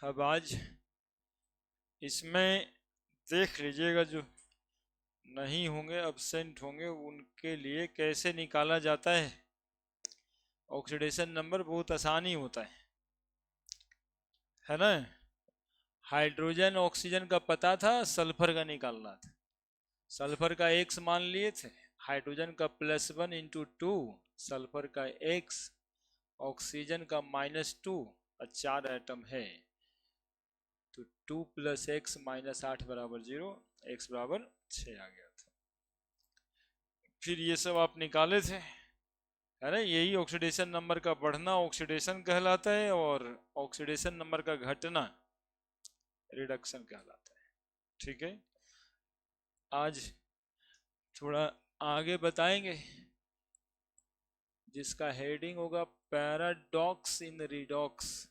अब आज इसमें देख लीजिएगा, जो नहीं होंगे, अब्सेंट होंगे, उनके लिए कैसे निकाला जाता है ऑक्सीडेशन नंबर। बहुत आसानी होता है ना। हाइड्रोजन ऑक्सीजन का पता था, सल्फर का निकालना था। सल्फर का एक्स मान लिए थे, हाइड्रोजन का +1 × 2, सल्फर का एक्स, ऑक्सीजन का -2, और 4 एटम है तो 2 + x - 8 = 0, x = 6 आ गया था। फिर ये सब आप निकाले थे, है ना। यही ऑक्सीडेशन नंबर का बढ़ना ऑक्सीडेशन कहलाता है, और ऑक्सीडेशन नंबर का घटना रिडक्शन कहलाता है। ठीक है, आज थोड़ा आगे बताएंगे जिसका हेडिंग होगा पैराडॉक्स इन रिडॉक्स।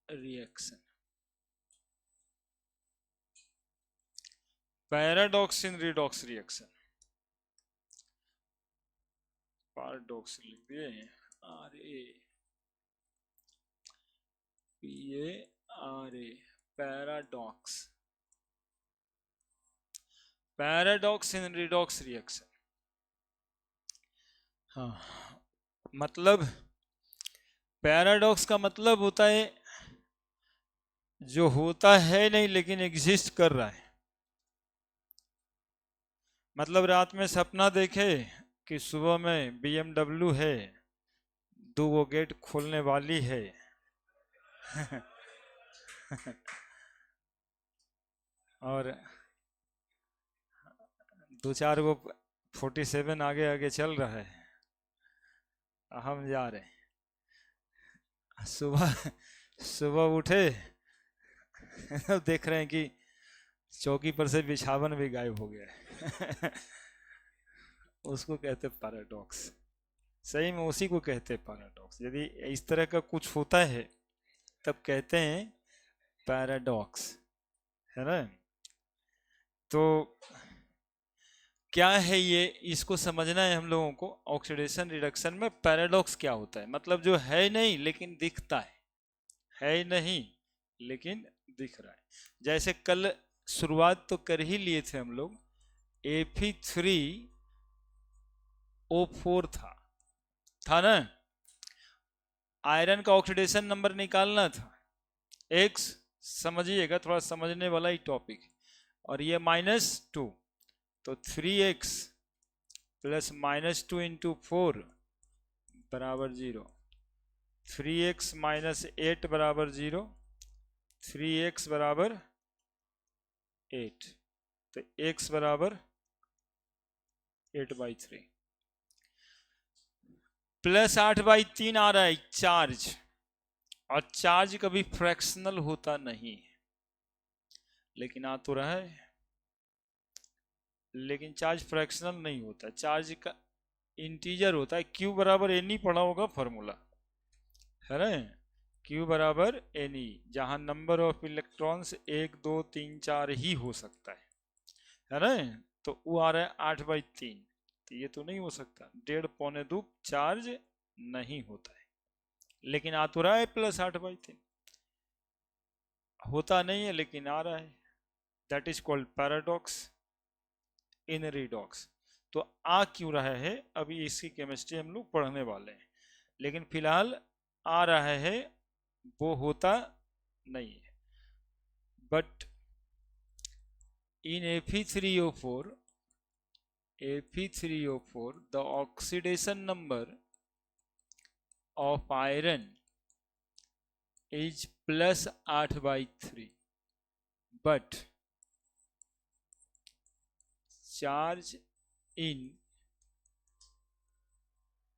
रिएक्शन, पैराडॉक्स इन रिडॉक्स रिएक्शन। पैराडॉक्स लिख दिए, RAPARA, पैराडॉक्स, पैराडॉक्स इन रिडॉक्स रिएक्शन। हाँ, मतलब पैराडॉक्स का मतलब होता है जो होता है नहीं लेकिन एग्जिस्ट कर रहा है। मतलब रात में सपना देखे कि सुबह में BMW है, 2 गेट खोलने वाली है और 2-4 गो 47 आगे आगे चल रहा है, हम जा रहे हैं। सुबह सुबह उठे देख रहे हैं कि चौकी पर से बिछावन भी गायब हो गया है उसको कहते पैराडॉक्स। सही में उसी को कहते हैं पैराडॉक्स। यदि इस तरह का कुछ होता है तब कहते हैं पैराडॉक्स, है ना। तो क्या है ये, इसको समझना है हम लोगों को। ऑक्सीडेशन रिडक्शन में पैराडॉक्स क्या होता है, मतलब जो है नहीं लेकिन दिखता है नहीं लेकिन दिख रहा है। जैसे कल शुरुआत तो कर ही लिए थे हम लोग, Fe3O4 था ना। आयरन का ऑक्सीडेशन नंबर निकालना था, एक्स, समझिएगा थोड़ा समझने वाला ही टॉपिक। और ये -2, तो 3x + -2 × 4 = 0, 3x - 8 = 0, 3x = 8, तो x = 8/3, +8/3 आ रहा है चार्ज। और चार्ज कभी फ्रैक्शनल होता नहीं है, लेकिन आ तो रहा है। लेकिन चार्ज फ्रैक्शनल नहीं होता, चार्ज का इंटीजर होता है। Q = Ne पढ़ा होगा फॉर्मूला, है ना। Q = Ne, जहां नंबर ऑफ इलेक्ट्रॉन्स 1 2 3 4 ही हो सकता है ना। तो वो आ रहा है 8/3, तो ये तो नहीं हो सकता। 1.5 पौने 2 चार्ज नहीं होता है, लेकिन आ तो रहा है +8/3। होता नहीं है लेकिन आ रहा है, that is called paradox in redox. तो आ क्यों रहा है, अभी इसकी केमिस्ट्री हम लोग पढ़ने वाले हैं। लेकिन फिलहाल आ रहा है, वो होता नहीं है। But in Fe3O4 the oxidation number of iron is +8/3, but charge in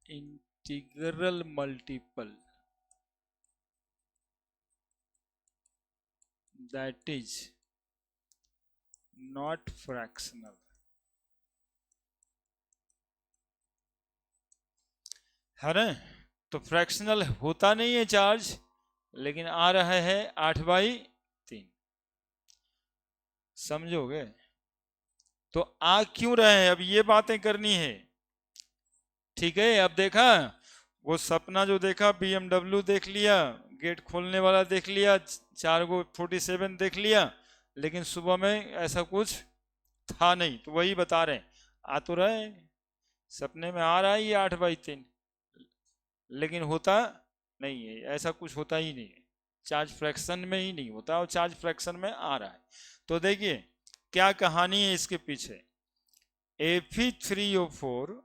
integral multiple, that is not fractional, है ना। तो फ्रैक्शनल होता नहीं है चार्ज, लेकिन आ रहा है 8/3, समझोगे। तो आ क्यों रहे हैं, अब ये बातें करनी है। ठीक है, अब देखा वो सपना जो देखा, BMW देख लिया, गेट खोलने वाला देख लिया, 4 गो 47 देख लिया, लेकिन सुबह में ऐसा कुछ था नहीं। तो वही बता रहे हैं, आ तो रहा है, सपने में आ रहा है ये 8/3, लेकिन होता नहीं है, ऐसा कुछ होता ही नहीं है, चार्ज फ्रैक्शन में ही नहीं होता और चार्ज फ्रैक्शन में आ रहा है। तो देखिए क्या कहानी है इसके पीछे। Fe3O4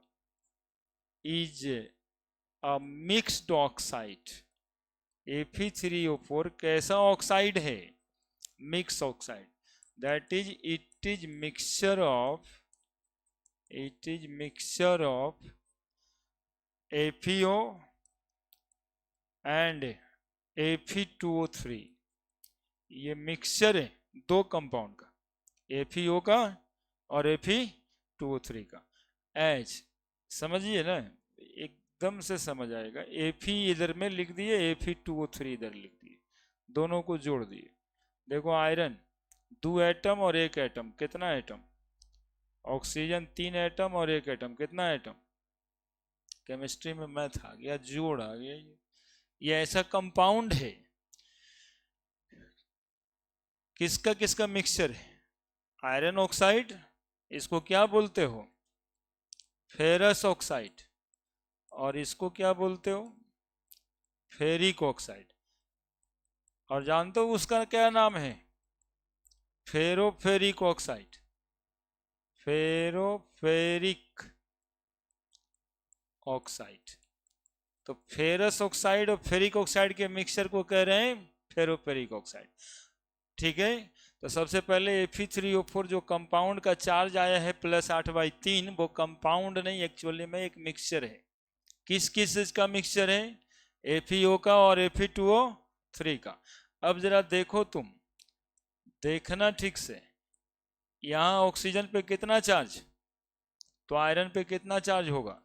is a mixed oxide. Fe3O4 कैसा ऑक्साइड है? Mix oxide, that is it is mixture of FeO and Fe2O3। ये मिक्सचर है दो कंपाउंड का, FeO का और Fe2O3 का। एच समझिए ना, एकदम से समझ आएगा। Fe इधर में लिख दिए, Fe2O3 इधर लिख दिए, दोनों को जोड़ दिए। देखो आयरन 2 एटम और 1 एटम, कितना एटम? ऑक्सीजन 3 एटम और 1 एटम, कितना एटम? केमिस्ट्री में मैथ आ गया, जोड़ आ गया। ये ऐसा कंपाउंड है, किसका किसका मिक्सचर है? आयरन ऑक्साइड, इसको क्या बोलते हो? Ferrous oxide. और इसको क्या बोलते हो? Ferric oxide. और जानते हो उसका क्या नाम है? फेरोफेरिक ऑक्साइड। फेरोफेरिक ऑक्साइड। तो फेरस ऑक्साइड और फेरिक ऑक्साइड के मिक्सचर को कह रहे हैं फेरोफेरिक ऑक्साइड। ठीक है, तो सबसे पहले Fe3O4 जो कंपाउंड का चार्ज आया है +8/3, वो कंपाउंड नहीं, एक्चुअली में एक मिक्सचर है। किस किस का मिक्सचर है? FeO का और Fe2O3 का। अब जरा देखो, तुम देखना ठीक से, यहाँ ऑक्सीजन पे कितना चार्ज, तो आयरन पे कितना चार्ज होगा?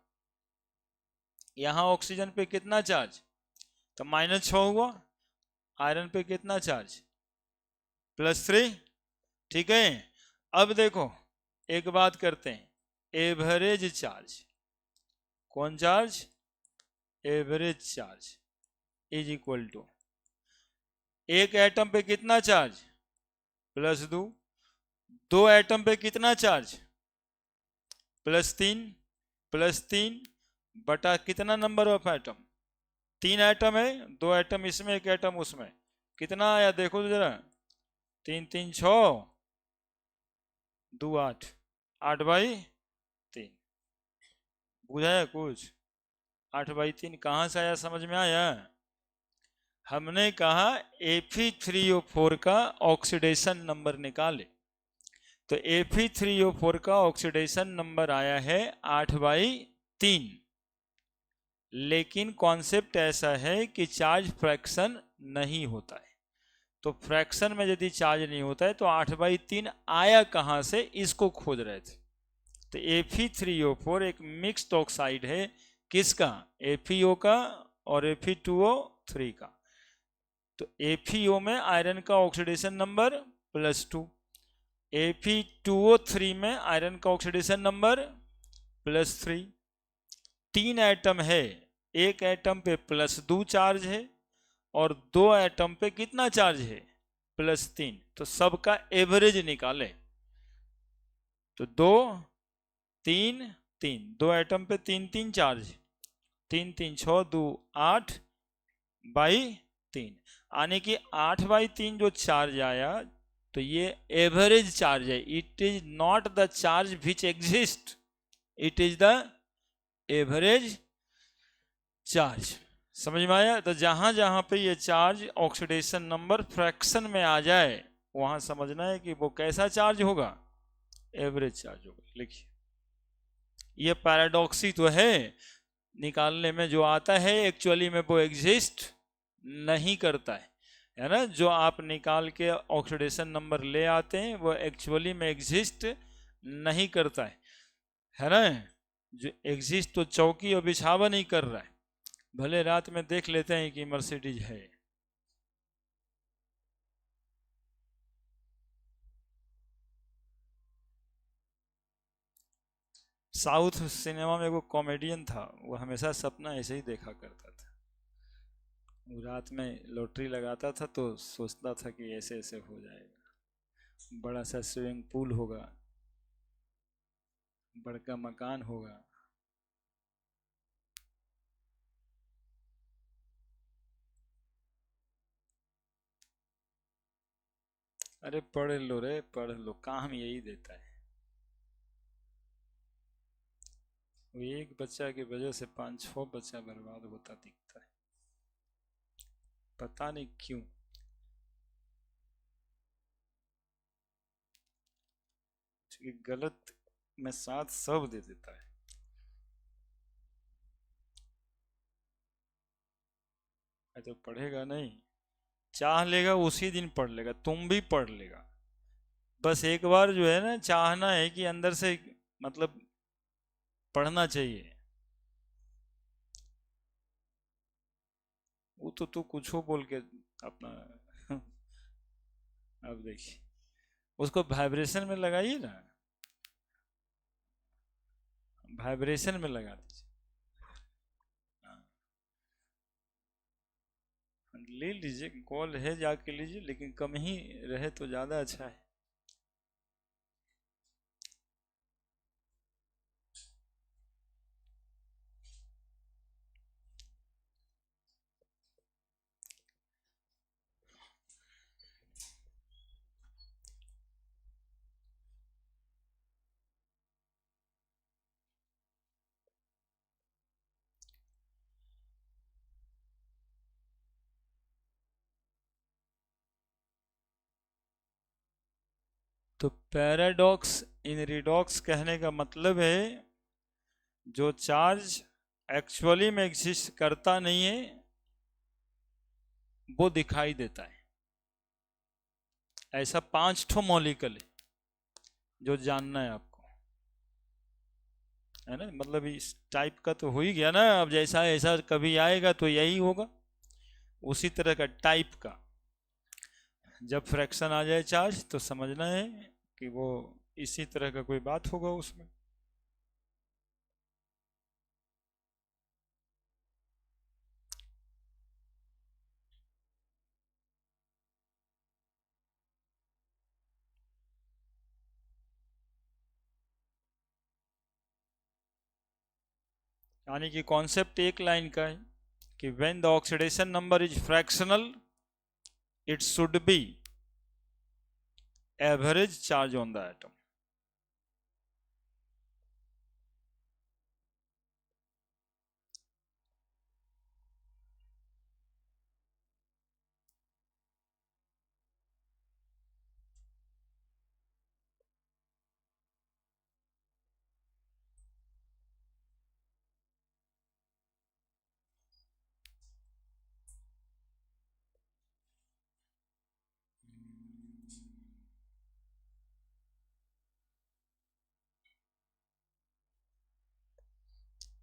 यहाँ ऑक्सीजन पे कितना चार्ज, तो -6 हुआ। आयरन पे कितना चार्ज? +3। ठीक है, अब देखो एक बात करते हैं, एवरेज चार्ज। कौन charge? Average charge is equal to, एक एटम पे कितना चार्ज? +2। 2 एटम पे कितना चार्ज? +3। +3 बटा कितना नंबर ऑफ एटम? 3 एटम है, 2 एटम इसमें 1 एटम उसमें, कितना आया देखो तो जरा। 3 3 6, 2 8, 8/3। बुझाया कुछ? 8/3 कहाँ से आया, समझ में आया? हमने कहा Fe3O4 का ऑक्सीडेशन नंबर निकाले, तो Fe3O4 का ऑक्सीडेशन नंबर आया है 8/3। लेकिन कॉन्सेप्ट ऐसा है कि चार्ज फ्रैक्शन नहीं होता है, तो फ्रैक्शन में यदि चार्ज नहीं होता है तो 8/3 आया कहाँ से, इसको खोज रहे थे। तो Fe3O4 एक मिक्स्ड ऑक्साइड है, किसका? FeO का और Fe2O3 का। तो FeO में आयरन का ऑक्सीडेशन नंबर +2, Fe2O3 में आयरन का ऑक्सीडेशन नंबर +3। 3 एटम है, एक एटम पे +2 चार्ज है और 2 एटम पे कितना चार्ज है? +3। तो सबका एवरेज निकाले, तो 2 3 3, 2 एटम पे 3 3 चार्ज, 3 3 6, 2 8/3, यानी कि 8/3 जो चार्ज आया, तो ये एवरेज चार्ज है। It is not the charge which exist, it is the average charge. समझ में आया? तो जहां जहां पे ये चार्ज ऑक्सीडेशन नंबर फ्रैक्शन में आ जाए, वहां समझना है कि वो कैसा चार्ज होगा? एवरेज चार्ज होगा। लिखिए, ये पैराडॉक्सी तो है, निकालने में जो आता है एक्चुअली में वो एग्जिस्ट नहीं करता है ना? जो आप निकाल के ऑक्सीडेशन नंबर ले आते हैं वो एक्चुअली में एग्जिस्ट नहीं करता है ना? जो एग्जिस्ट तो चौकी और बिछावा नहीं कर रहा है। भले रात में देख लेते हैं कि मर्सिडीज है। साउथ सिनेमा में वो कॉमेडियन था, वो हमेशा सपना ऐसे ही देखा करता था। वो रात में लॉटरी लगाता था तो सोचता था कि ऐसे ऐसे हो जाएगा, बड़ा सा स्विमिंग पूल होगा, बड़का मकान होगा। अरे पढ़ लो रे, पढ़ लो, काम यही देता है। वो एक बच्चा की वजह से 5-6 बच्चा बर्बाद होता दिखता है, पता नहीं क्यों। क्योंकि गलत में साथ सब दे देता है। तो पढ़ेगा नहीं, चाह लेगा उसी दिन पढ़ लेगा, तुम भी पढ़ लेगा। बस एक बार जो है ना, चाहना है कि अंदर से, मतलब पढ़ना चाहिए। वो तो तू कुछ हो बोल के अपना अब देखिए, उसको वाइब्रेशन में लगाइए ना, वाइब्रेशन में लगा दीजिए। हाँ, ले लीजिए, कॉल है जाके लीजिए, लेकिन कम ही रहे तो ज़्यादा अच्छा है। तो पैराडॉक्स इन रिडॉक्स कहने का मतलब है, जो चार्ज एक्चुअली में एग्जिस्ट करता नहीं है वो दिखाई देता है। ऐसा 5 ठो मॉलिक्यूल है जो जानना है आपको, है ना। मतलब इस टाइप का तो हो ही गया ना, अब जैसा ऐसा कभी आएगा तो यही होगा, उसी तरह का टाइप का। जब फ्रैक्शन आ जाए चार्ज तो समझना है कि वो इसी तरह का कोई बात होगा उसमें। यानी कि कॉन्सेप्ट एक लाइन का है कि when the oxidation number is fractional, it should be average charge on the atom.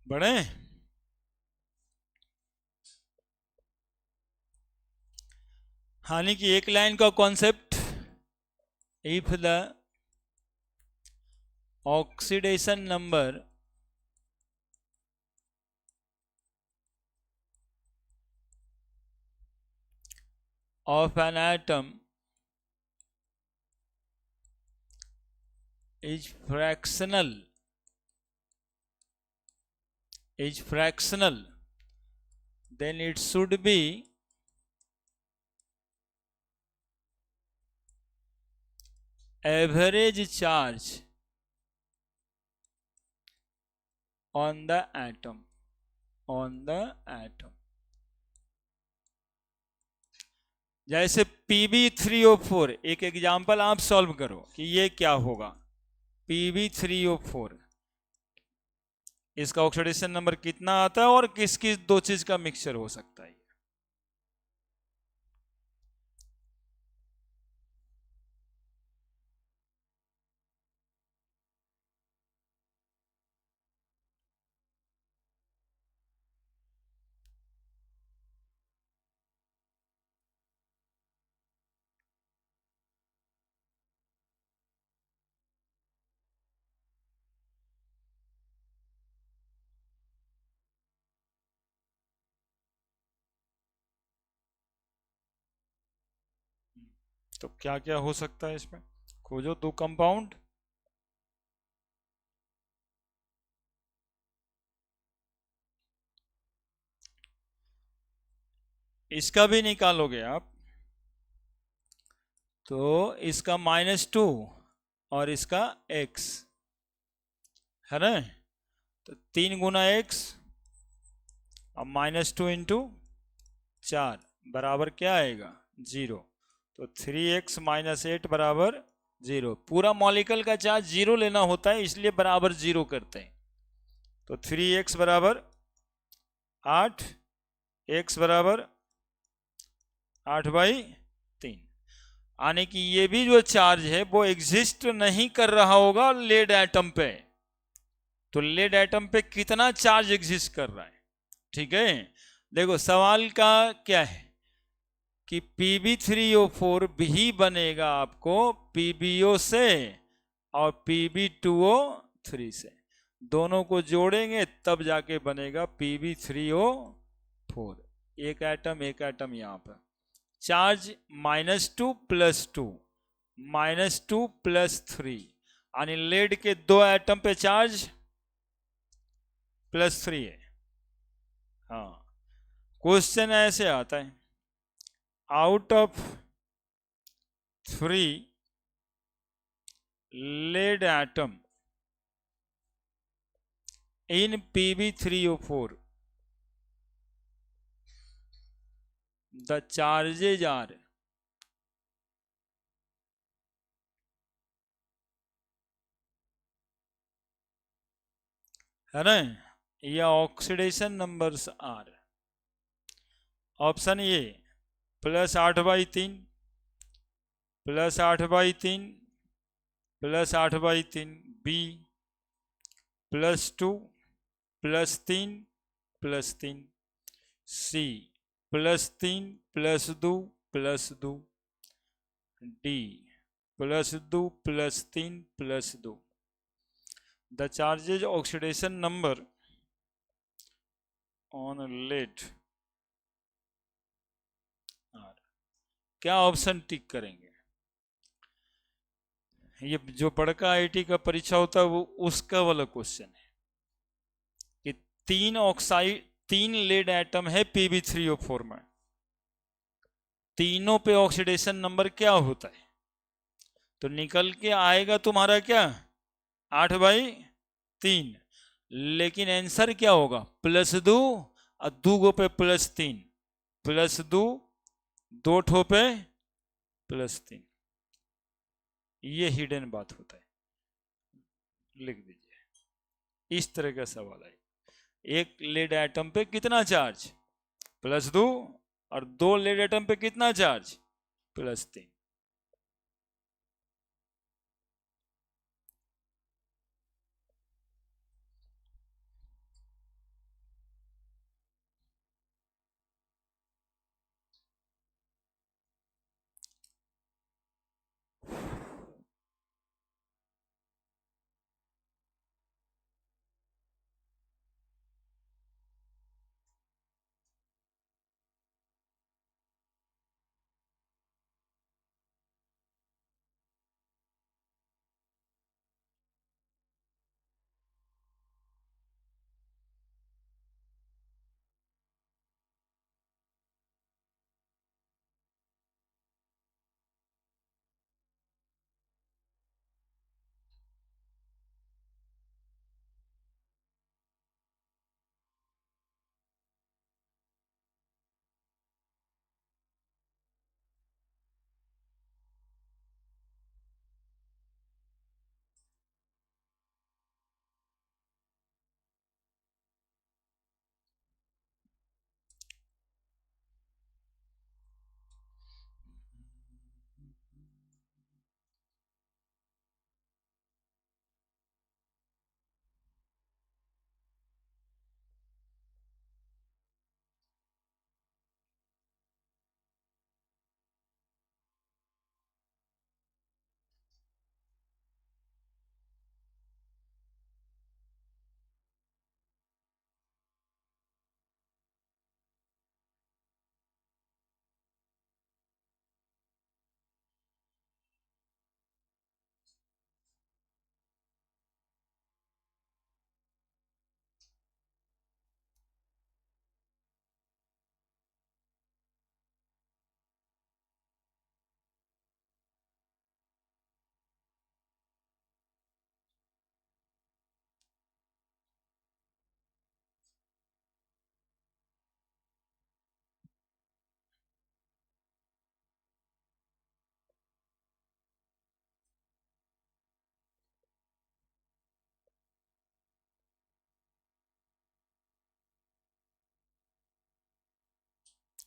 बढ़े। हानि की एक लाइन का concept, if the oxidation number of an atom is fractional, then it should be average charge on the atom। जैसे Pb3O4, एक example आप solve करो कि ये क्या होगा। Pb3O4, इसका ऑक्सीडेशन नंबर कितना आता है और किस किस दो चीज का मिक्सचर हो सकता है। तो क्या क्या हो सकता है इसमें, खोजो दो कंपाउंड। इसका भी निकालोगे आप तो इसका -2 और इसका x है ना, तो 3 × x और -2 इंटू 4 बराबर क्या आएगा 0। तो 3x - 8 बराबर 0। पूरा मॉलिक्यूल का चार्ज 0 लेना होता है, इसलिए बराबर 0 करते हैं। तो 3x बराबर 8, x बराबर 8/3। यानी कि ये भी जो चार्ज है वो एग्जिस्ट नहीं कर रहा होगा लेड एटम पे। तो लेड एटम पे कितना चार्ज एग्जिस्ट कर रहा है, ठीक है। देखो सवाल का क्या है कि Pb3O4 भी बनेगा आपको PbO से और Pb2O3 से, दोनों को जोड़ेंगे तब जाके बनेगा Pb3O4। एक एटम यहां पर चार्ज -2 + 2 -2 + 3, यानी लेड के दो एटम पे चार्ज +3 है। हाँ, क्वेश्चन ऐसे आता है, out of 3 lead atom in Pb3O4 the charges are है ना, या oxidation numbers are. Option A +8/3 +8/3 +8/3, B +2 +3 +3, C +3 +2 +2, D +2 +3 +2। The charges oxidation number on lead are, क्या ऑप्शन टिक करेंगे। ये जो बड़का आईटी का परीक्षा होता है वो उसका वाला क्वेश्चन है कि 3 लेड एटम है Pb3O4 में, तीनों पे ऑक्सीडेशन नंबर क्या होता है, तो निकल के आएगा तुम्हारा क्या 8/3। लेकिन आंसर क्या होगा +2 और 2 पे +3, +2 2 ठो पे +3। ये हिडन बात होता है, लिख दीजिए। इस तरह का सवाल है, एक लेड एटम पे कितना चार्ज +2 और 2 लेड एटम पे कितना चार्ज +3।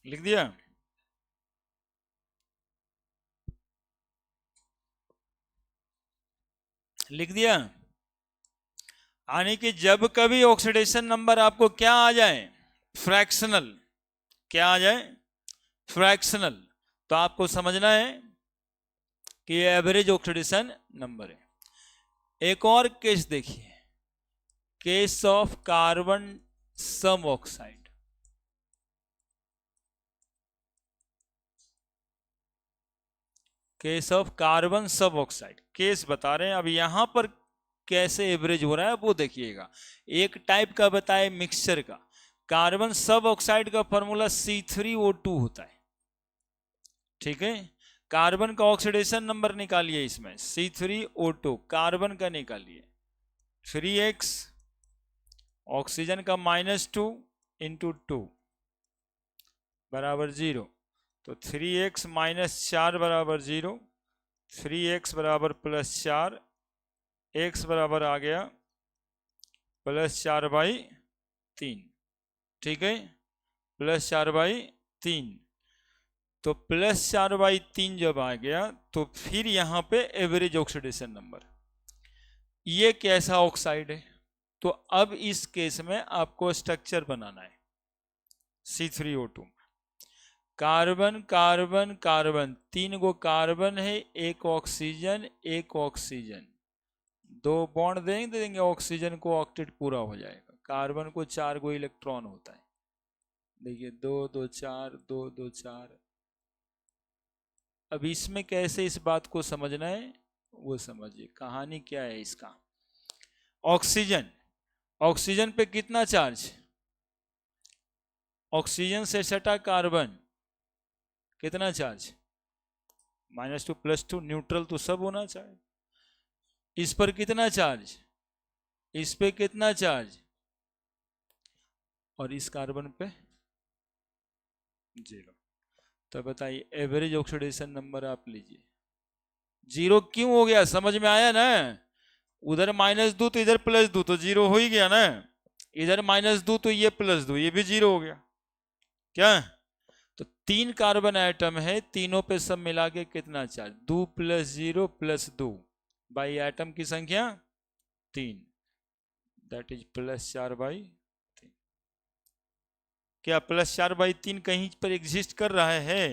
लिख दिया? लिख दिया? यानी कि जब कभी ऑक्सीडेशन नंबर आपको क्या आ जाए, फ्रैक्शनल, क्या आ जाए, फ्रैक्शनल, तो आपको समझना है कि ये एवरेज ऑक्सीडेशन नंबर है। एक और केस देखिए, case of carbon suboxide. Case of carbon suboxide case बता रहे हैं। अब यहां पर कैसे एवरेज हो रहा है वो देखिएगा। एक टाइप का बताए मिक्सचर का, कार्बन सब ऑक्साइड का फॉर्मूला C3O2 होता है, ठीक है। कार्बन का ऑक्सीडेशन नंबर निकालिए, इसमें C3O2 कार्बन का निकालिए, 3x ऑक्सीजन का -2 इंटू 2 बराबर 0, तो 3x -4 बराबर 0, 3x बराबर +4, x बराबर आ गया +4/3, ठीक है, +4/3। तो +4/3 जब आ गया तो फिर यहां पे एवरेज ऑक्सीडेशन नंबर, ये कैसा ऑक्साइड है। तो अब इस केस में आपको स्ट्रक्चर बनाना है C3O2, कार्बन कार्बन कार्बन, 3 गो कार्बन है, एक ऑक्सीजन एक ऑक्सीजन, 2 बॉन्ड देंगे ऑक्सीजन को, ऑक्टेट पूरा हो जाएगा। कार्बन को 4 गो इलेक्ट्रॉन होता है, देखिए 2 2 4 2 2 4। अब इसमें कैसे इस बात को समझना है वो समझिए, कहानी क्या है इसका। ऑक्सीजन, ऑक्सीजन पे कितना चार्ज, ऑक्सीजन से सटा कार्बन कितना चार्ज, -2 +2, न्यूट्रल तो सब होना चाहिए। इस पर कितना चार्ज, इस पे कितना चार्ज, और इस कार्बन पे 0। तो बताइए एवरेज ऑक्सीडेशन नंबर आप लीजिए, 0 क्यों हो गया, समझ में आया ना। उधर -2 तो इधर +2 तो 0 हो ही गया ना, इधर -2 तो ये +2 ये भी 0 हो गया क्या। तो 3 कार्बन एटम है, तीनों पे सब मिला के कितना चार्ज, 2 + 0 + 2 बाई एटम की संख्या 3, दैट इज +4/3। क्या +4/3 कहीं पर एग्जिस्ट कर रहा है।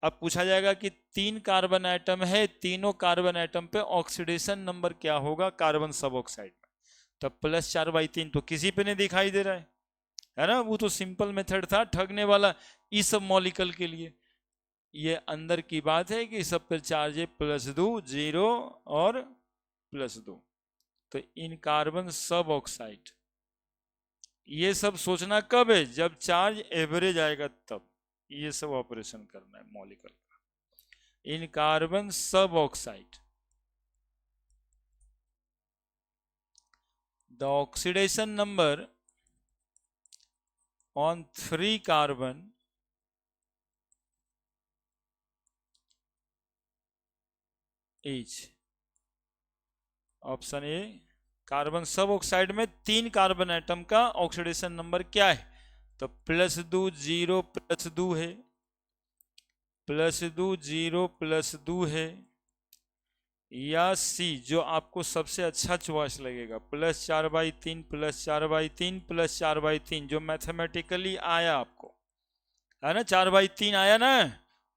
अब पूछा जाएगा कि 3 कार्बन एटम है, तीनों कार्बन एटम पे ऑक्सीडेशन नंबर क्या होगा कार्बन सब ऑक्साइड में, तब +4/3 तो किसी पे नहीं दिखाई दे रहा है ना। वो तो सिंपल मेथड था ठगने वाला इस सब मॉलिक्यूल के लिए। ये अंदर की बात है कि सब पर चार्ज है +2 0 और +2, तो इन कार्बन सब ऑक्साइड, ये सब सोचना कब है, जब चार्ज एवरेज आएगा तब ये सब ऑपरेशन करना है मॉलिक्यूल का। इन कार्बन सब oxide, the oxidation number on 3 carbon each, option A, carbon सब ऑक्साइड में 3 कार्बन एटम का ऑक्सीडेशन नंबर क्या है, तो +2 0 +2 है, +2 0 +2 है, या सी जो आपको सबसे अच्छा चॉइस लगेगा +4/3 +4/3 +4/3 जो मैथमेटिकली आया आपको, है ना, 4/3 आया ना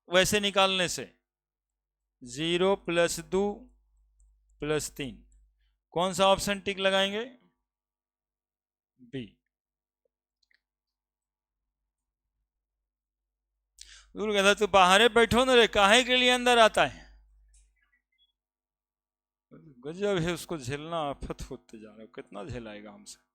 वैसे निकालने से, 0 +2 +3, कौन सा ऑप्शन टिक लगाएंगे, बी। दूर कहता तू बाहर बैठो ना रे, काहे के लिए अंदर आता है। गजब है, उसको झेलना आफत होते जा रहा है, कितना झेलाएगा हमसे।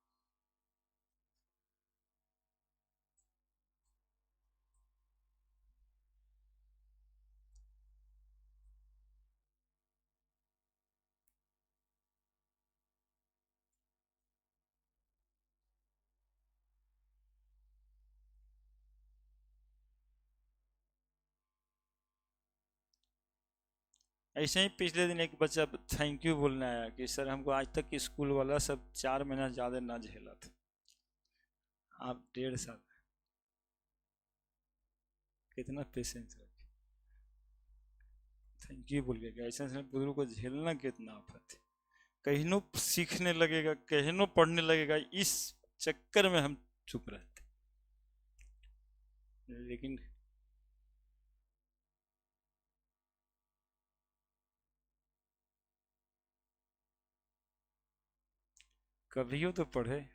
ऐसे ही पिछले दिन एक बच्चा थैंक यू बोलने आया कि सर हमको आज तक स्कूल वाला सब 4 महीना ज़्यादा ना झेला था, आप 1.5 साल। कितना पेशेंस रखे, थैंक यू बोल के ऐसे बुजुर्ग को झेलना कितना आफत है। कहीं सीखने लगेगा, कहीं पढ़ने लगेगा, इस चक्कर में हम चुप रहते। लेकिन कभियो तो पढ़े।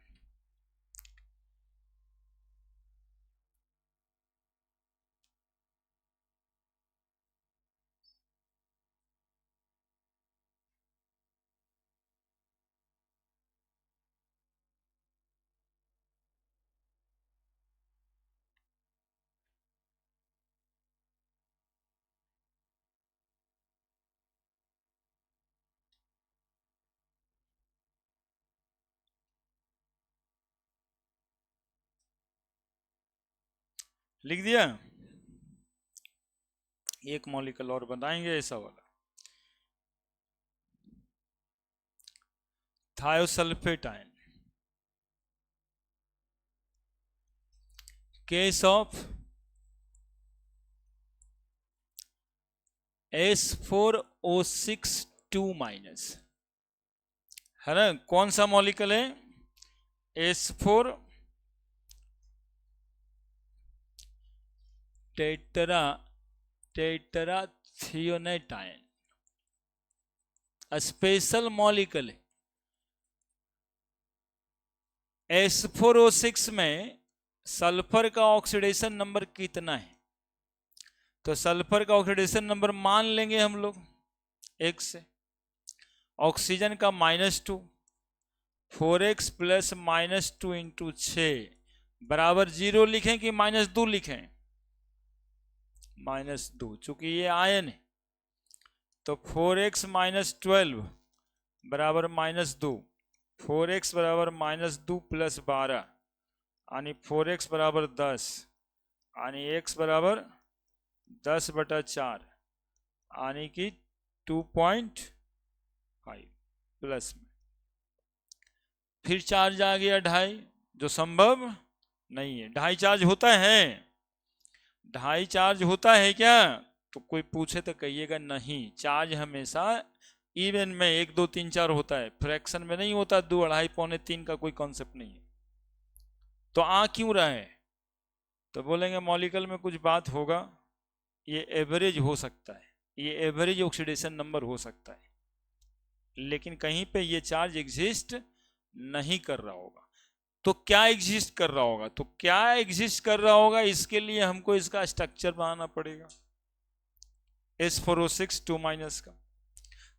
लिख दिया। एक मॉलिक्यूल और बनाएंगे ऐसा वाला, thiosulphate ion, case of S4O6 2- है ना। कौन सा मॉलिक्यूल है? S4 टेट्राथियोनेट आयन, स्पेशल मॉलिक्यूल है। S4O6 में सल्फर का ऑक्सीडेशन नंबर कितना है? तो सल्फर का ऑक्सीडेशन नंबर मान लेंगे हम लोग 1 से। ऑक्सीजन का -2, 4x + -2 × 6 बराबर 0 लिखें कि -2 लिखें? -2, चूंकि ये आयन है तो 4x - 12 बराबर -2, 4x बराबर -2 + 12 यानी 4x बराबर 10 यानी x बराबर 10/4 यानी कि 2.5 प्लस में। फिर चार्ज आ गया 2.5, जो संभव नहीं है। 2.5 चार्ज होता है? 2.5 चार्ज होता है क्या? तो कोई पूछे तो कहिएगा नहीं, चार्ज हमेशा इवन में 1 2 3 4 होता है, फ्रैक्शन में नहीं होता। 2 2.5 पौने 3 का कोई कॉन्सेप्ट नहीं है। तो आ क्यों रहा है? तो बोलेंगे मॉलिक्यूल में कुछ बात होगा, ये एवरेज हो सकता है, ये एवरेज ऑक्सीडेशन नंबर हो सकता है, लेकिन कहीं पे ये चार्ज एग्जिस्ट नहीं कर रहा होगा। तो क्या एग्जिस्ट कर रहा होगा? तो क्या एग्जिस्ट कर रहा होगा, इसके लिए हमको इसका स्ट्रक्चर बनाना पड़ेगा S4O6 2- का।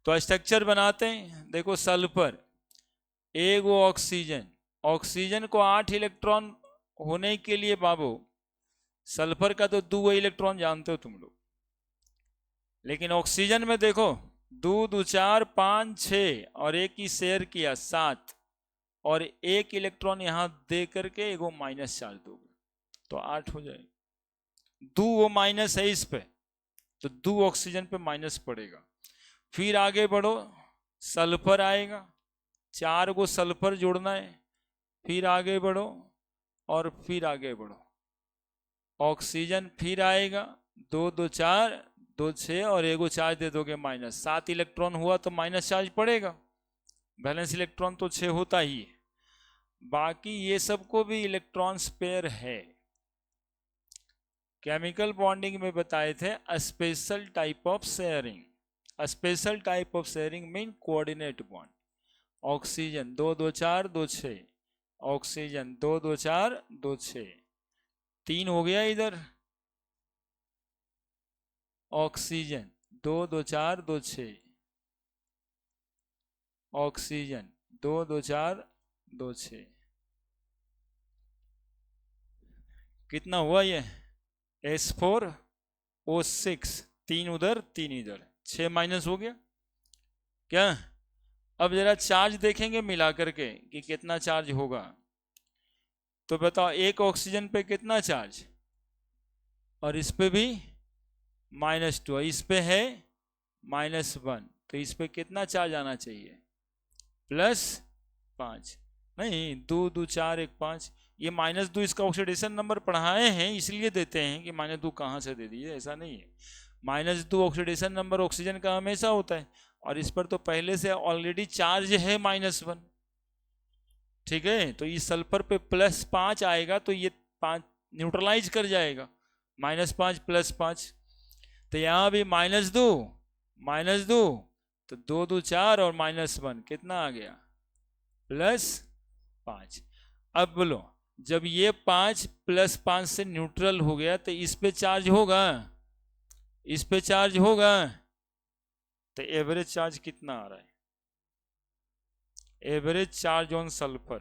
तो स्ट्रक्चर बनाते हैं। देखो सल्फर, एगो ऑक्सीजन, ऑक्सीजन को 8 इलेक्ट्रॉन होने के लिए बाबू सल्फर का तो 2 इलेक्ट्रॉन जानते हो तुम लोग, लेकिन ऑक्सीजन में देखो 2 2 4 5 6 और एक ही शेयर किया 7 और 1 इलेक्ट्रॉन यहां दे करके एगो माइनस चार्ज दोगे तो 8 हो जाएगा। 2 वो माइनस है इस पे, तो 2 ऑक्सीजन पे माइनस पड़ेगा। फिर आगे बढ़ो, सल्फर आएगा, 4 को सल्फर जोड़ना है। फिर आगे बढ़ो और फिर आगे बढ़ो, ऑक्सीजन फिर आएगा, 2 2 4 2 6 और एगो चार्ज दे दोगे माइनस, 7 इलेक्ट्रॉन हुआ तो माइनस चार्ज पड़ेगा। बैलेंस इलेक्ट्रॉन तो 6 होता ही है। बाकी ये सबको भी इलेक्ट्रॉन पेयर है। केमिकल बॉन्डिंग में बताए थे special type of sharing. Special type of sharing mean coordinate bond. Oxygen 2 2 4 2 6, oxygen 2 2 4 2 6, 3 हो गया इधर। ऑक्सीजन 2 2 4 2 6, ऑक्सीजन 2 2 4 2 6, कितना हुआ ये? S4O6, 3 उधर 3 इधर, 6 माइनस हो गया क्या? अब जरा चार्ज देखेंगे मिला करके कि कितना चार्ज होगा। तो बताओ एक ऑक्सीजन पे कितना चार्ज, और इस पे भी -2, इस पे है -1, तो इस पे कितना चार्ज आना चाहिए? +5। नहीं, 2 2 4 1 5, ये -2 इसका ऑक्सीडेशन नंबर पढ़ाए हैं इसलिए देते हैं कि -2 कहाँ से दे दिए, ऐसा नहीं है। -2 ऑक्सीडेशन नंबर ऑक्सीजन का हमेशा होता है, और इस पर तो पहले से ऑलरेडी चार्ज है -1। ठीक है, तो इस सल्फर पे +5 आएगा तो ये 5 न्यूट्रलाइज कर जाएगा, -5 +5। तो यहाँ भी -2 तो 2 2 4 और -1 कितना आ गया, +5। अब बोलो, जब ये 5 +5 से न्यूट्रल हो गया तो इस पे चार्ज होगा, इस पे चार्ज होगा, तो एवरेज चार्ज कितना आ रहा है, एवरेज चार्ज ऑन सल्फर,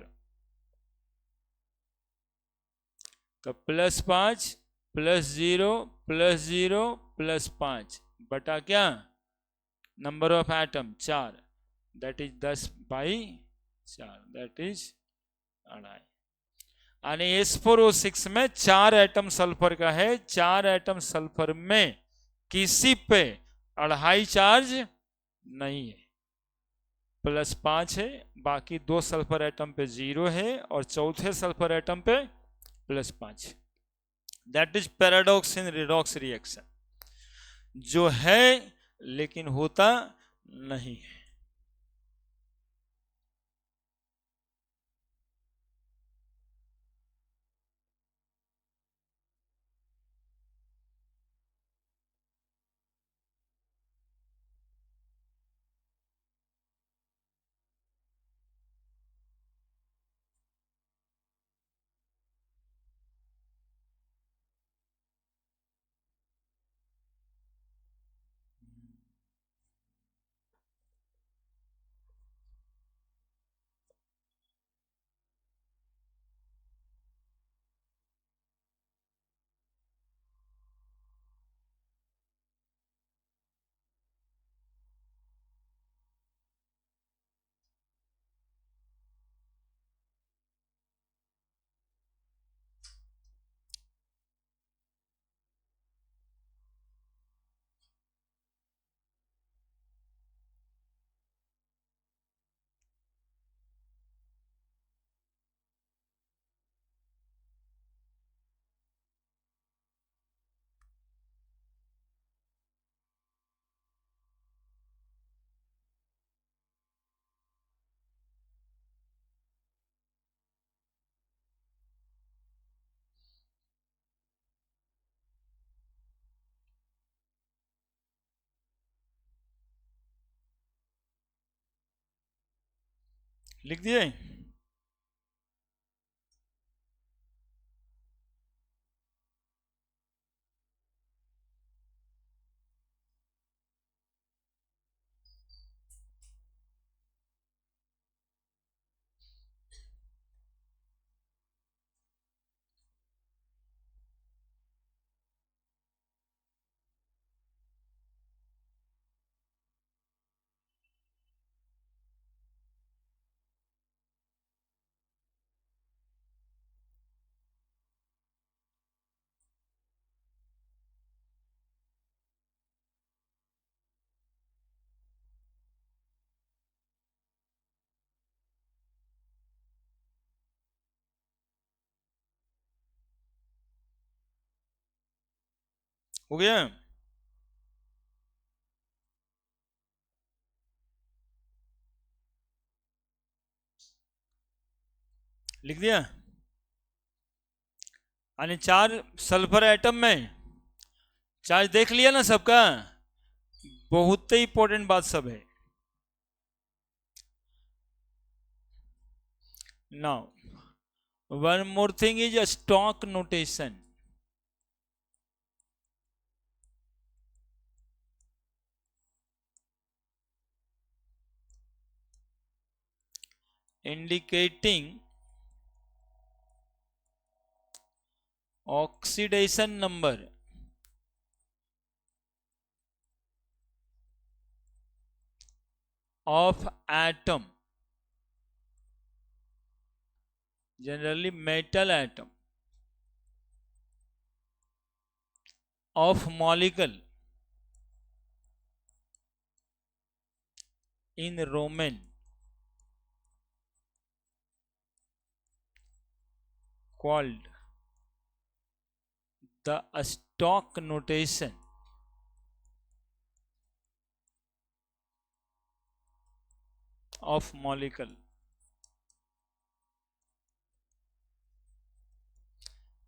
तो +5 +0 +0 +5 बटा क्या, number of atom 4, that is 10/4, that is 2.5। यानी H4O6 में 4 एटम सल्फर का है, 4 एटम सल्फर में किसी पे 2.5 चार्ज नहीं है, +5 है, बाकी 2 सल्फर एटम पे 0 है और चौथे सल्फर एटम पे +5। That is paradox in redox reaction, जो है लेकिन होता नहीं है। लिख दिए, हो गया। लिख दिया, यानी 4 सल्फर एटम में चार्ज देख लिया ना सबका, बहुत ही इंपॉर्टेंट बात सब है। Now one more thing is a stock notation. Indicating oxidation number of atom, generally metal atom, of molecule in Roman called the stock notation of molecule.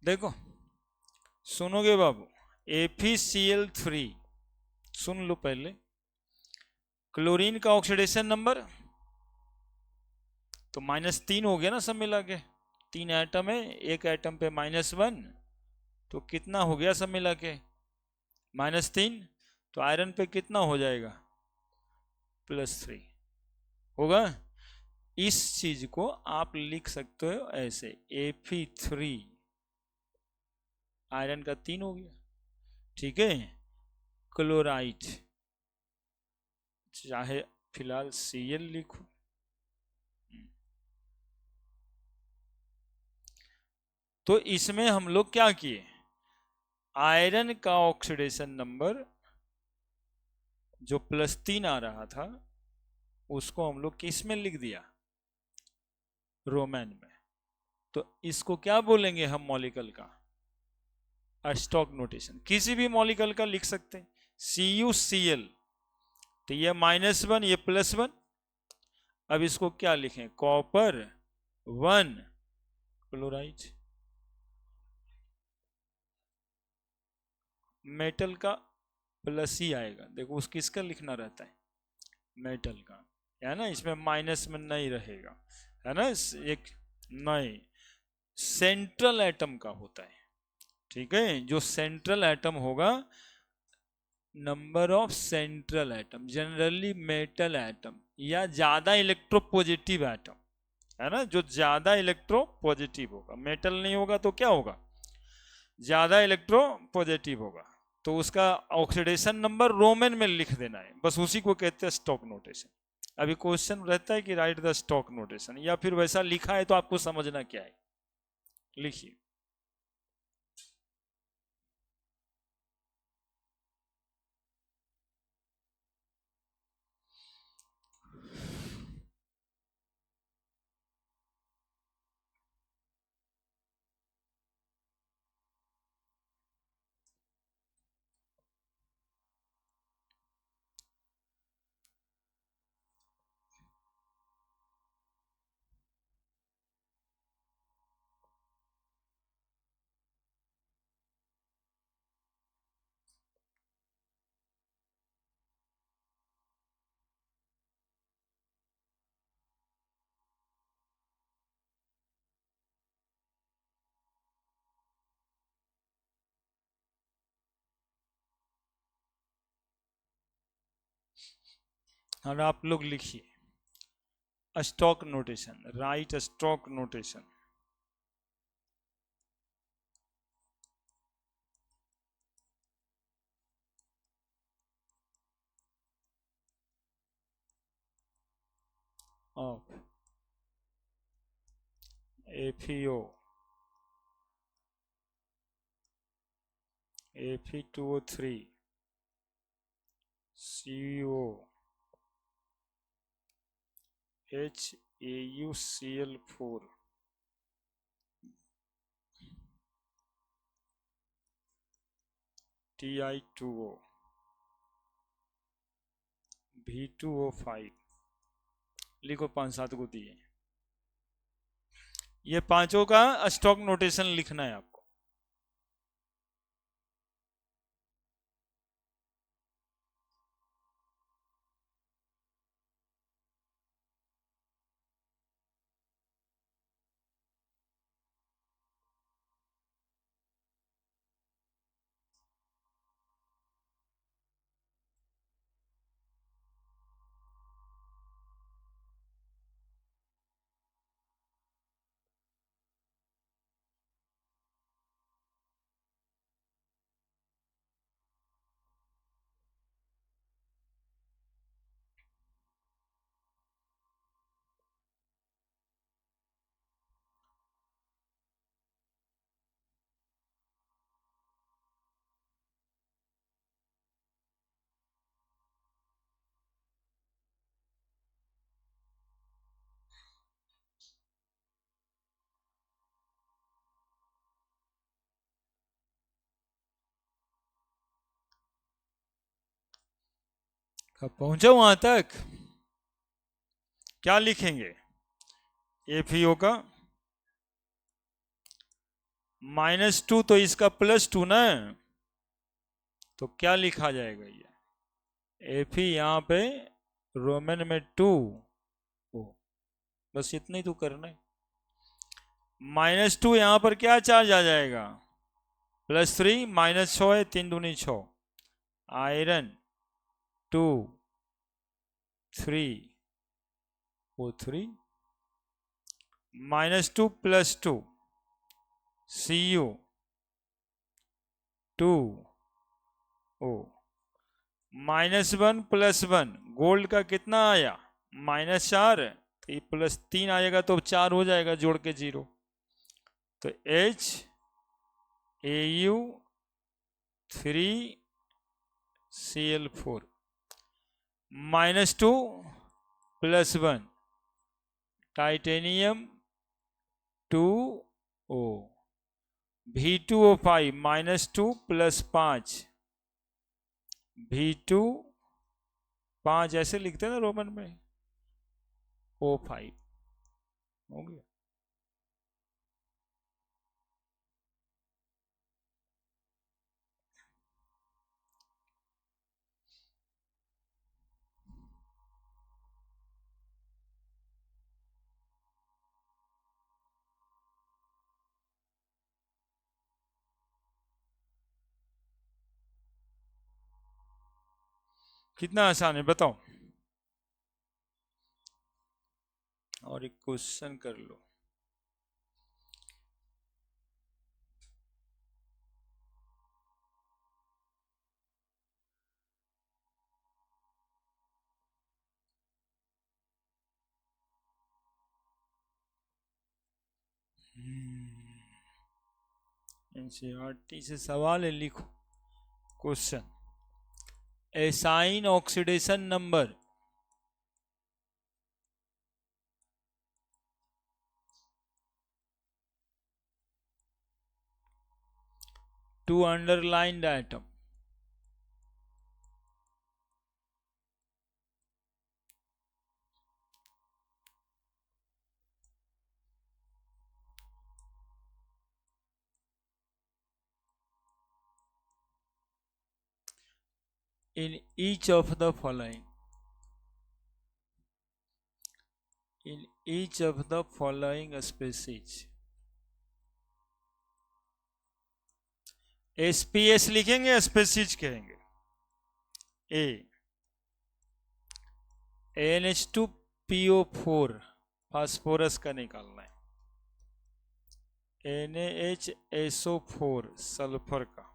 देखो सुनोगे बाबू, FeCl3, सुन लो पहले, क्लोरीन का ऑक्सीडेशन नंबर तो -3 हो गया ना सब मिला के, 3 एटम है, एक एटम पे -1, तो कितना हो गया सब मिला के -3, तो आयरन पे कितना हो जाएगा +3 होगा। इस चीज को आप लिख सकते हो ऐसे, Fe3 आयरन का 3 हो गया, ठीक है। क्लोराइड चाहे फिलहाल Cl लिखो, तो इसमें हम लोग क्या किए, आयरन का ऑक्सीडेशन नंबर जो +3 आ रहा था उसको हम लोग किस में लिख दिया, रोमन में। तो इसको क्या बोलेंगे हम मॉलिक्यूल का, स्टॉक नोटेशन, किसी भी मॉलिक्यूल का लिख सकते हैं। CuCl, तो ये -1 ये +1, अब इसको क्या लिखें, कॉपर 1 क्लोराइड। मेटल का प्लस ही आएगा, देखो उस किसका लिखना रहता है, मेटल का, है ना, इसमें माइनस में नहीं रहेगा, है ना, एक नहीं, सेंट्रल एटम का होता है, ठीक है, जो सेंट्रल एटम होगा, number of central atom, generally metal atom या ज्यादा इलेक्ट्रोपॉजिटिव एटम, है ना, जो ज्यादा इलेक्ट्रोपॉजिटिव होगा, मेटल नहीं होगा तो क्या होगा, ज्यादा इलेक्ट्रोपॉजिटिव होगा, तो उसका ऑक्सीडेशन नंबर रोमन में लिख देना है, बस उसी को कहते हैं स्टॉक नोटेशन। अभी क्वेश्चन रहता है कि राइट द स्टॉक नोटेशन, या फिर वैसा लिखा है तो आपको समझना क्या है, लिखिए। और आप लोग लिखिए stock notation, right stock notation of FeO, Fe2O3, CO, HAuCl4, Ti2O, V2O5, लिखो 5-7 को दिए, ये पांचों का स्टॉक नोटेशन लिखना है आपको। अब पहुंचा वहां तक, क्या लिखेंगे? एफईओ का -2 तो इसका +2 ना, तो क्या लिखा जाएगा? ये एफई यहाँ पे रोमन में 2, ओ बस इतना ही तो करना है। -2 यहाँ पर क्या चार्ज आ जाएगा? +3, -6 है, 3 दूनी 6, iron 2 3 O3, -2 +2 Cu 2 O, -1 +1 gold का कितना आया? -4, तो ये +3 आएगा तो 4 हो जाएगा जोड़ के 0, तो HAU 3Cl4, -2 +1 titanium 2O, V2O5 -2 +5 V2 5 ऐसे लिखते हैं ना रोमन में, O5 हो गया। कितना आसान है बताओ, और एक क्वेश्चन कर लो। एनसीईआरटी से सवाल है, लिखो question. Assign oxidation number two underlined atom in each of the following, in each of the following species। SPS लिखेंगे, स्पेसीज कहेंगे। ए NH2PO4 फास्फोरस का निकालना है, NaHSO4 सल्फर का,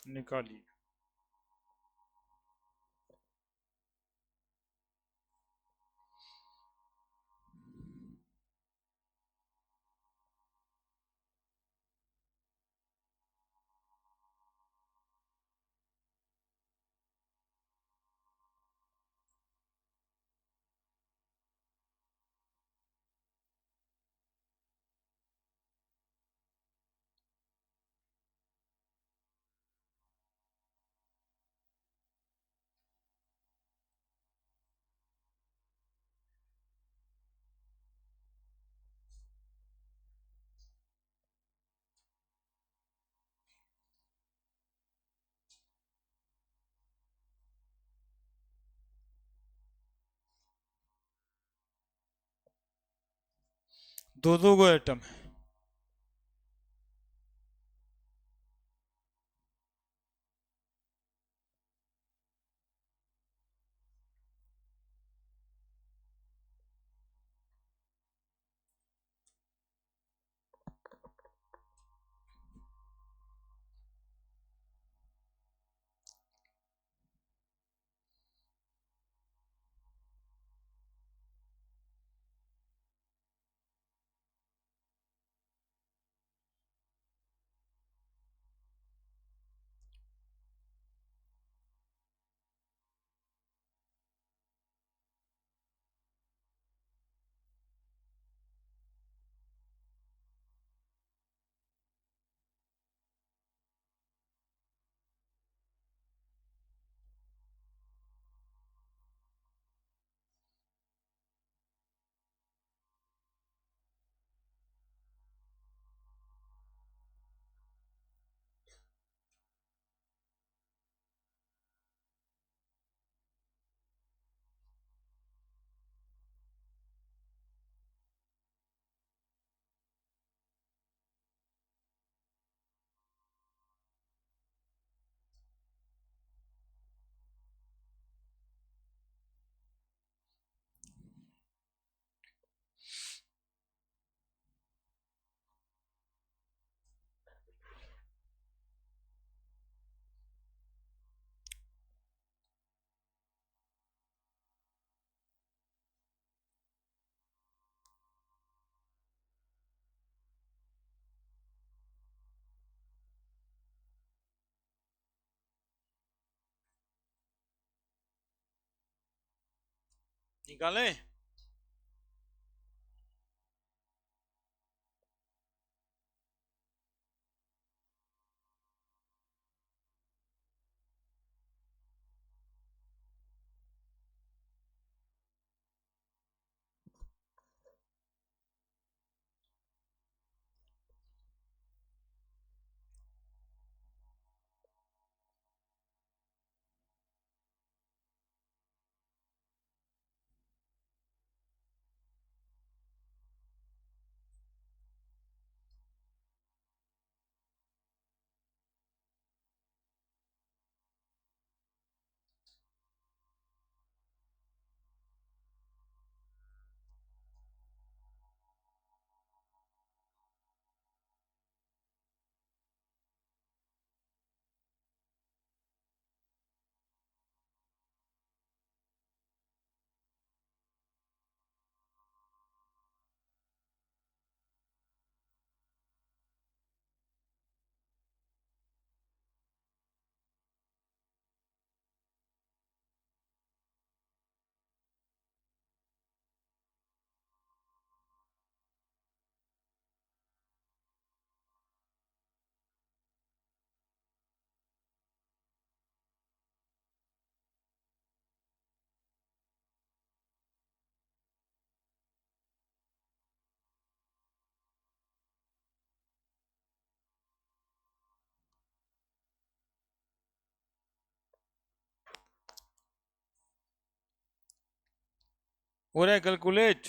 निकालिए। दो दो गो एटम है, निकालें? हो रहा है कैलकुलेट?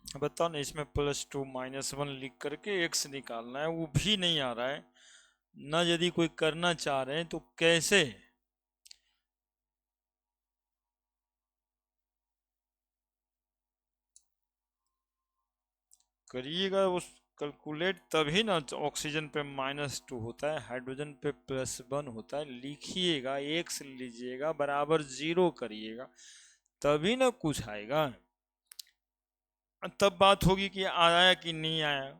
बताओ ना, इसमें +2 -1 लिख करके x निकालना है, वो भी नहीं आ रहा है ना। यदि कोई करना चाह रहे हैं तो कैसे करिएगा? उस कैलकुलेट तभी ना ऑक्सीजन पे -2 होता है, हाइड्रोजन पे +1 होता है। लिखिएगा, x लीजिएगा, बराबर 0 करिएगा, तभी ना कुछ आएगा। तब बात होगी कि आया कि नहीं आया।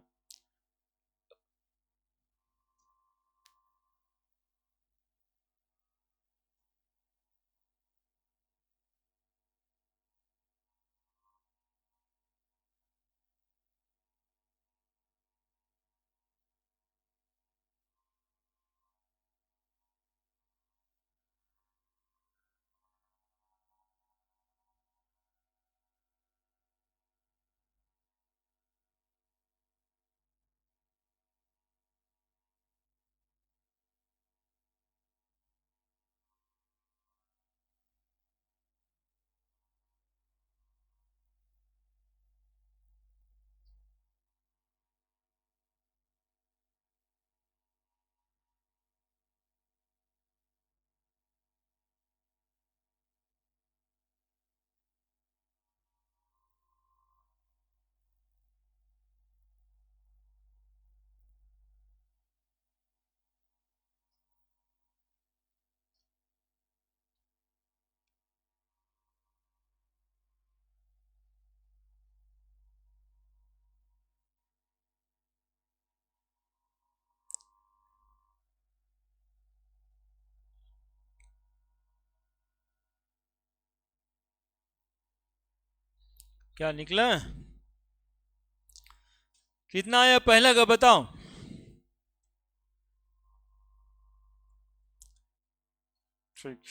क्या निकला? कितना आया पहला का बताओ। ठीक,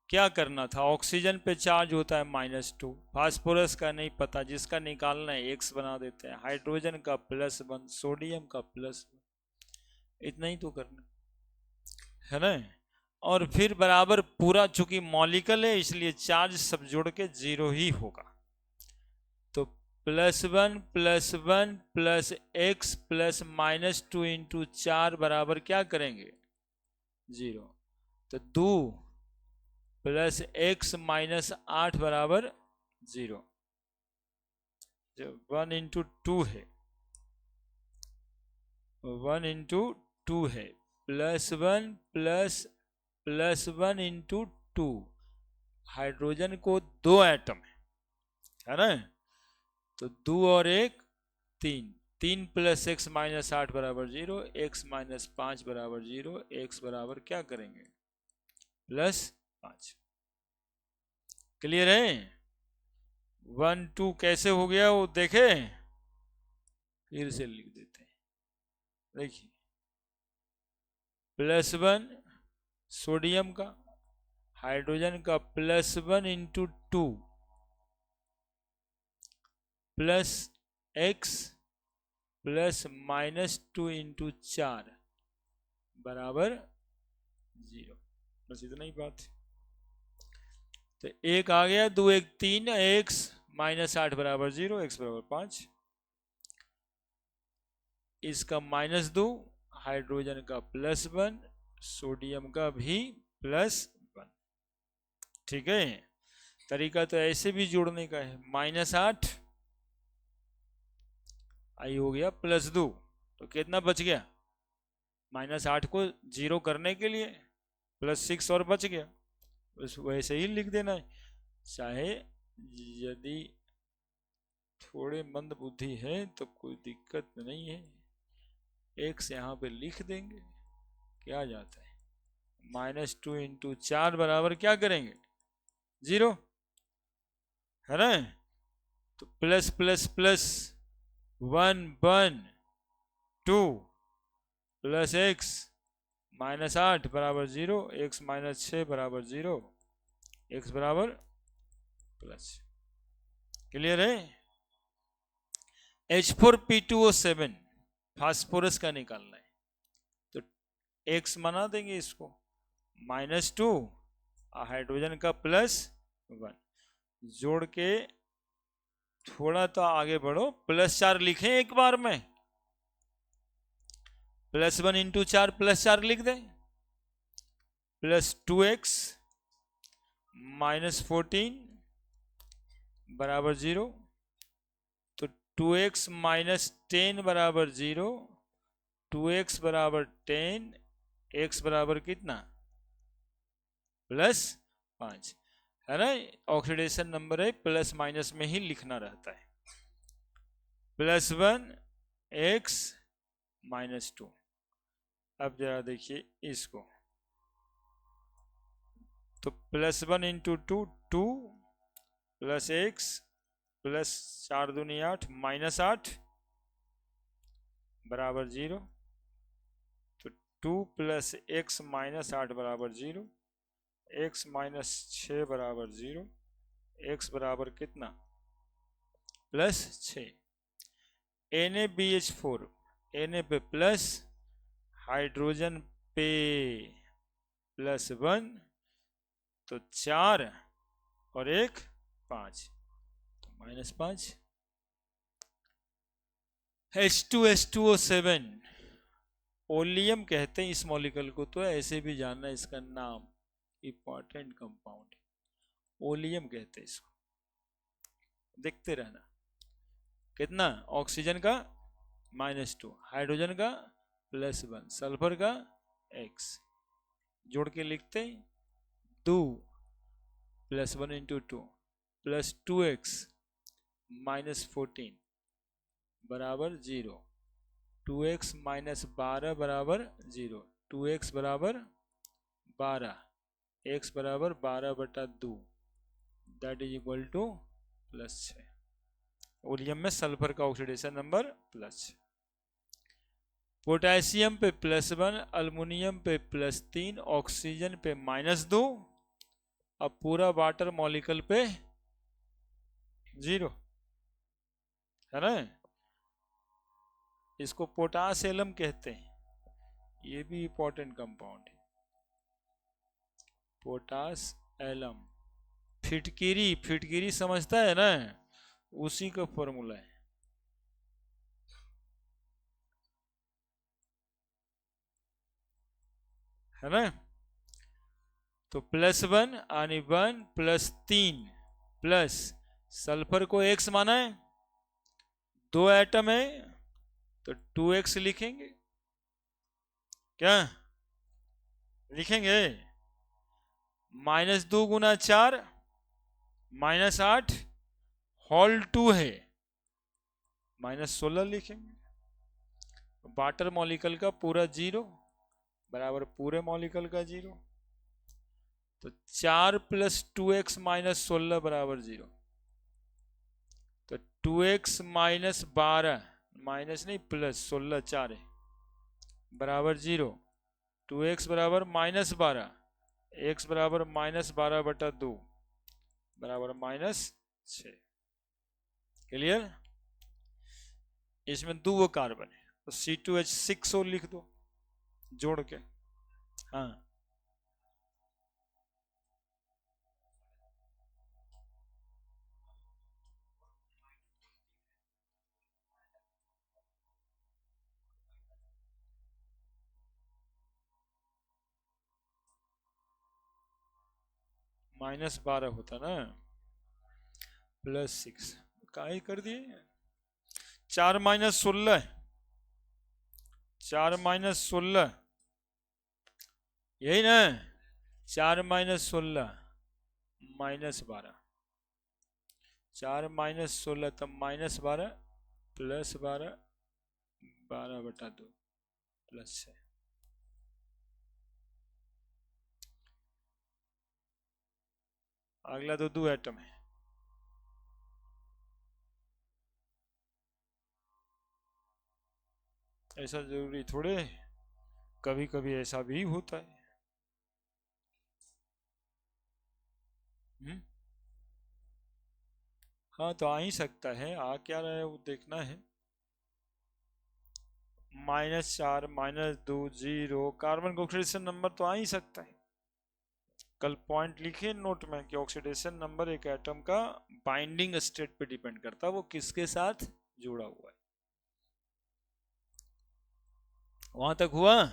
क्या करना था? ऑक्सीजन पे चार्ज होता है -2, फास्फोरस का नहीं पता, जिसका निकालना है x बना देते हैं, हाइड्रोजन का +1, सोडियम का +1, इतना ही तो करना है ना। और फिर बराबर पूरा, चूंकि मॉलिक्यूल है इसलिए चार्ज सब जोड़ के 0 ही होगा। तो +1 +1 +x +-2 इंटू 4 बराबर क्या करेंगे? 0। तो 2 +x -8 बराबर 0। जो 1 इंटू 2 है, 1 इंटू 2 है, +1 इंटू 2। हाइड्रोजन को 2 एटम है ना, तो 2 और 1 3, 3 + x - 8 बराबर 0, x - 5 बराबर 0, x बराबर क्या करेंगे +5। क्लियर है? 1 2 कैसे हो गया वो देखे, फिर से लिख देते हैं। देखिए +1 सोडियम का, हाइड्रोजन का +1 इंटू 2 प्लस x +-2 इंटू 4 बराबर 0। बस इतना ही बात है। तो 1 आ गया, 2 1 3, x -8 बराबर 0, x बराबर 5। इसका -2, हाइड्रोजन का +1, सोडियम का भी +1। ठीक है, तरीका तो ऐसे भी जोड़ने का है। -8 आई हो गया +2, तो कितना बच गया, -8 को 0 करने के लिए +6 और बच गया, बस वैसे ही लिख देना है। चाहे यदि थोड़े मंद बुद्धि है तो कोई दिक्कत नहीं है, x यहाँ पे लिख देंगे, क्या जाता है। -2 इंटू 4 बराबर क्या करेंगे 0, है ना। तो plus plus plus 1 1 2 plus x -8 बराबर 0, x -6 बराबर 0, x बराबर प्लस। क्लियर है? H4P2O7 फास्फोरस का निकालना है, तो x बना देंगे इसको -2, हाइड्रोजन का +1 जोड़ के थोड़ा तो आगे बढ़ो, +4 लिखें एक बार में, +1 इंटू 4 +4 लिख दें, +2x -14 बराबर 0, तो 2x -10 बराबर 0, 2x बराबर 10, x बराबर कितना +5, है ना। ऑक्सीडेशन नंबर है, प्लस माइनस में ही लिखना रहता है। +1 x -2। अब जरा देखिए इसको, तो +1 इंटू 2 2 प्लस x प्लस 4 दूनी 8 -8 बराबर 0, तो 2 + x -8 बराबर 0, x -6 बराबर 0, x बराबर कितना +6। NaBH4, Na पे प्लस, हाइड्रोजन पे +1, तो 4 और 1 5, -5। H2H2O7 ओलियम कहते हैं इस मॉलिक्यूल को, तो ऐसे भी जानना इसका नाम, इंपॉर्टेंट कंपाउंड ओलियम कहते हैं इसको, देखते रहना। कितना, ऑक्सीजन का -2, हाइड्रोजन का +1, सल्फर का x, जोड़ के लिखते हैं 2 +1 इंटू 2 प्लस 2x -14 बराबर 0, 2x -12 बराबर 0, 2x बराबर 12, x बराबर 12/2, that is equal to +6। Oleum में सल्फर का ऑक्सीडेशन नंबर +6। पोटेशियम पे +1, अल्युमिनियम पे +3, ऑक्सीजन पे -2, अब पूरा वाटर मॉलिक्यूल पे 0, है ना। इसको पोटास एलम कहते हैं, ये भी इंपॉर्टेंट कंपाउंड है, पोटास एलम। फिटकिरी, फिटकिरी समझता है ना, उसी का फॉर्मूला है ना। तो +1 यानी 1 + 3 प्लस सल्फर को x माना है, 2 एटम है तो 2x लिखेंगे क्या, लिखेंगे -2 × 4 -8 होल 2 है, -16 लिखेंगे। वाटर मॉलिक्यूल का पूरा 0 बराबर पूरे मॉलिक्यूल का 0, तो 4 + 2x - 16 बराबर 0। तो 2x - 12 माइनस नहीं प्लस 16 4 है बराबर 0। 2x बराबर -12, x बराबर -12/2 बराबर -6। क्लियर? इसमें 2 कार्बन है तो C2H6 और लिख दो जोड़ के। हाँ -12 होता ना, +6 काहे कर दिए। 4 - 16, 4 - 16 यही ना, 4 - 16 -12, 4 - 16 तब -12 +12 12/2 +6। अगला तो 2 एटम है। ऐसा जरूरी थोड़े, कभी कभी ऐसा भी होता है। हम्म? हाँ तो आ ही सकता है, आ क्या रहा है वो देखना है। -4 -2 0 कार्बन का ऑक्सीडेशन नंबर तो आ ही सकता है। कल पॉइंट लिखे नोट में कि ऑक्सीडेशन नंबर एक एटम का बाइंडिंग स्टेट पे डिपेंड करता है, वो किसके साथ जुड़ा हुआ है। वहां तक हुआ?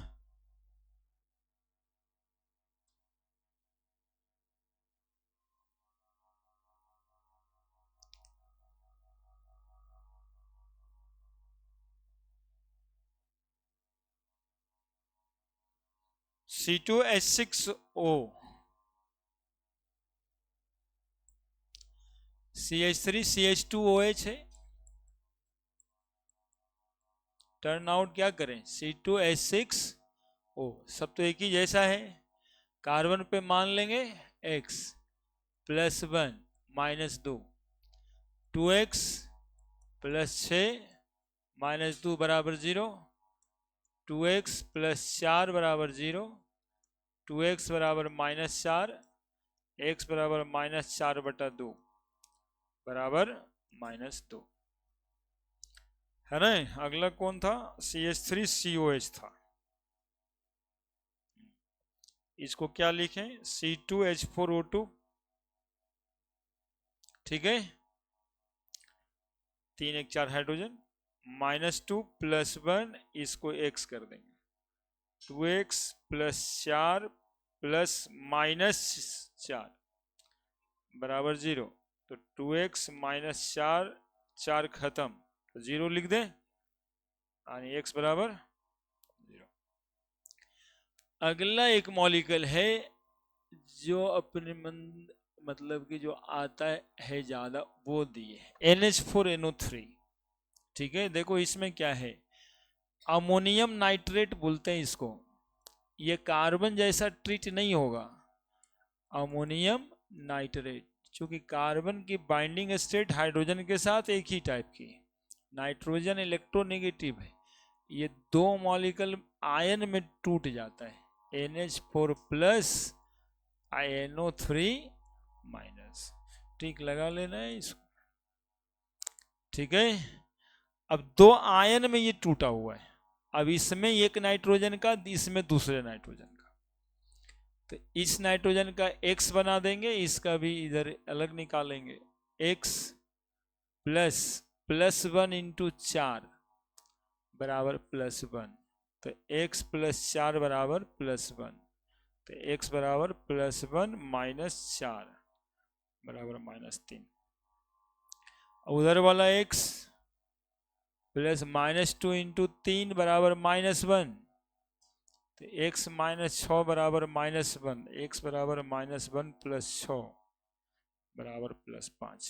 C2H6O, CH3 CH2OH है। टर्न आउट क्या करें, C2H6O, सब तो एक ही जैसा है। कार्बन पे मान लेंगे x +1 -2, 2x +6 -2 बराबर 0, 2x +4 बराबर 0, 2x बराबर -4, x बराबर -4/2 बराबर -2 है ना। अगला कौन था, CH3COH था। इसको क्या लिखें, C2H4O2, ठीक है। 3 1 4 हाइड्रोजन, -2 +1 इसको x कर देंगे, 2x +4 +-4 बराबर 0। तो 2x -4 4 खत्म तो 0 लिख दें, यानी x बराबर 0। अगला एक मॉलिक्यूल है जो अपने मतलब कि जो आता है ज्यादा, वो दिए NH4NO3, ठीक है। देखो इसमें क्या है, अमोनियम नाइट्रेट बोलते हैं इसको। ये कार्बन जैसा ट्रीट नहीं होगा, अमोनियम नाइट्रेट, क्योंकि कार्बन की बाइंडिंग स्टेट हाइड्रोजन के साथ एक ही टाइप की, नाइट्रोजन इलेक्ट्रोनेगेटिव है। ये दो मॉलिक्यूल आयन में टूट जाता है, NH4+ NO3-, ठीक लगा लेना है इसको, ठीक है। अब 2 आयन में ये टूटा हुआ है, अब इसमें एक नाइट्रोजन का, इसमें दूसरे नाइट्रोजन का, तो इस नाइट्रोजन का x बना देंगे, इसका भी इधर अलग निकालेंगे, x +1 × 4 बराबर +1, तो x +4 बराबर +1, तो x बराबर +1 -4 बराबर -3। उधर वाला x +-2 × 3 बराबर -1, तो x -6 बराबर -1, x बराबर -1 + 6 बराबर +5।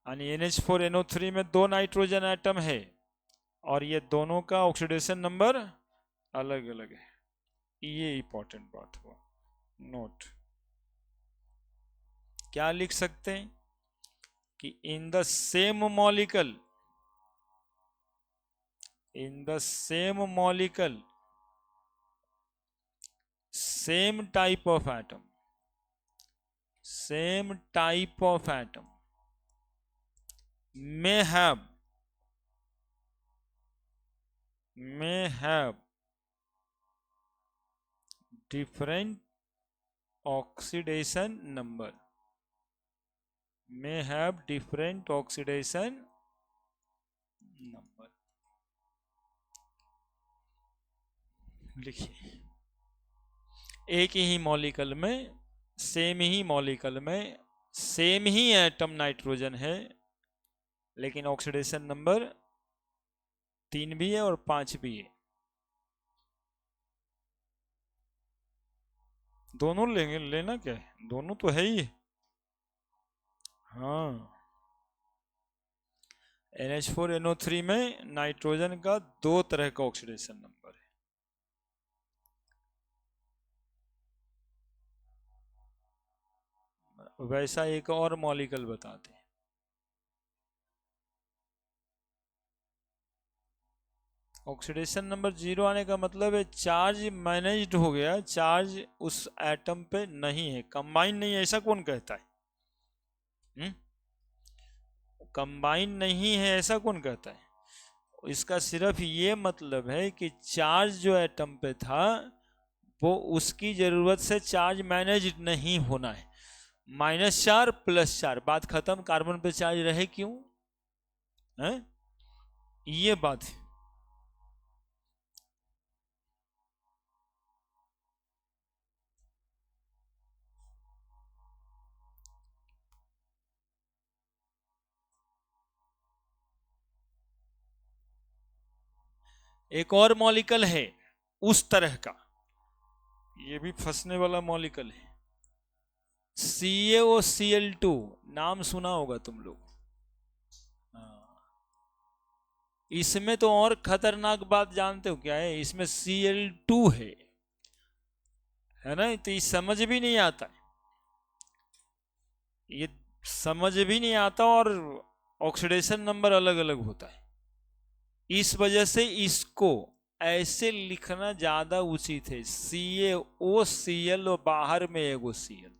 यानी NH4NO3 में 2 नाइट्रोजन एटम है और ये दोनों का ऑक्सीडेशन नंबर अलग अलग है। ये इंपॉर्टेंट बात हुआ। नोट क्या लिख सकते हैं कि in the same molecule, in the same molecule same type of atom, same type of atom may have different oxidation number, may have different oxidation number। लिखिए, एक ही मॉलिक्यूल में, सेम ही मॉलिक्यूल में सेम ही atom nitrogen है, लेकिन oxidation number 3 भी है और 5 भी है। दोनों लेंगे, लेना क्या है, दोनों तो है ही। हाँ, NH4NO3 में नाइट्रोजन का 2 तरह का ऑक्सीडेशन नंबर है। वैसा एक और मॉलिक्यूल बताते हैं। ऑक्सीडेशन नंबर 0 आने का मतलब है चार्ज मैनेज्ड हो गया, चार्ज उस एटम पे नहीं है, कंबाइन नहीं है। ऐसा कौन कहता है? कंबाइन नहीं है ऐसा कौन कहता है? इसका सिर्फ ये मतलब है कि चार्ज जो एटम पे था वो उसकी जरूरत से चार्ज मैनेज नहीं होना है। -4 +4, बात खत्म। कार्बन पे चार्ज रहे क्यों है? ये बात है। एक और मॉलिक्यूल है उस तरह का, ये भी फंसने वाला मॉलिक्यूल है, CaOCl2। नाम सुना होगा तुम लोग। इसमें तो और खतरनाक बात जानते हो क्या है? इसमें Cl2 है ना? तो ये समझ भी नहीं आता, ये समझ भी नहीं आता और ऑक्सीडेशन नंबर अलग अलग होता है। इस वजह से इसको ऐसे लिखना ज्यादा उचित है, CaOCl और बाहर में एगो Cl।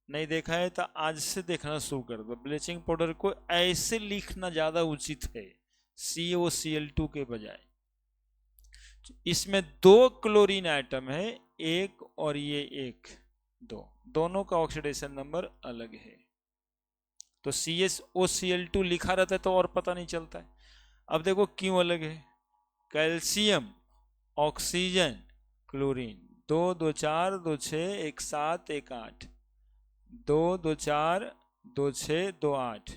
नहीं देखा है तो आज से देखना शुरू कर दो। ब्लीचिंग पाउडर को ऐसे लिखना ज्यादा उचित है, CaOCl2 के बजाय। इसमें 2 क्लोरीन एटम है, एक और ये एक, दोनों का ऑक्सीडेशन नंबर अलग है। तो CaOCl2 लिखा रहता है तो और पता नहीं चलता है। अब देखो क्यों अलग है। कैल्शियम, ऑक्सीजन, क्लोरीन, 2 2 4 2 6 1 7 1 8, 2 2 4 2 6 2 8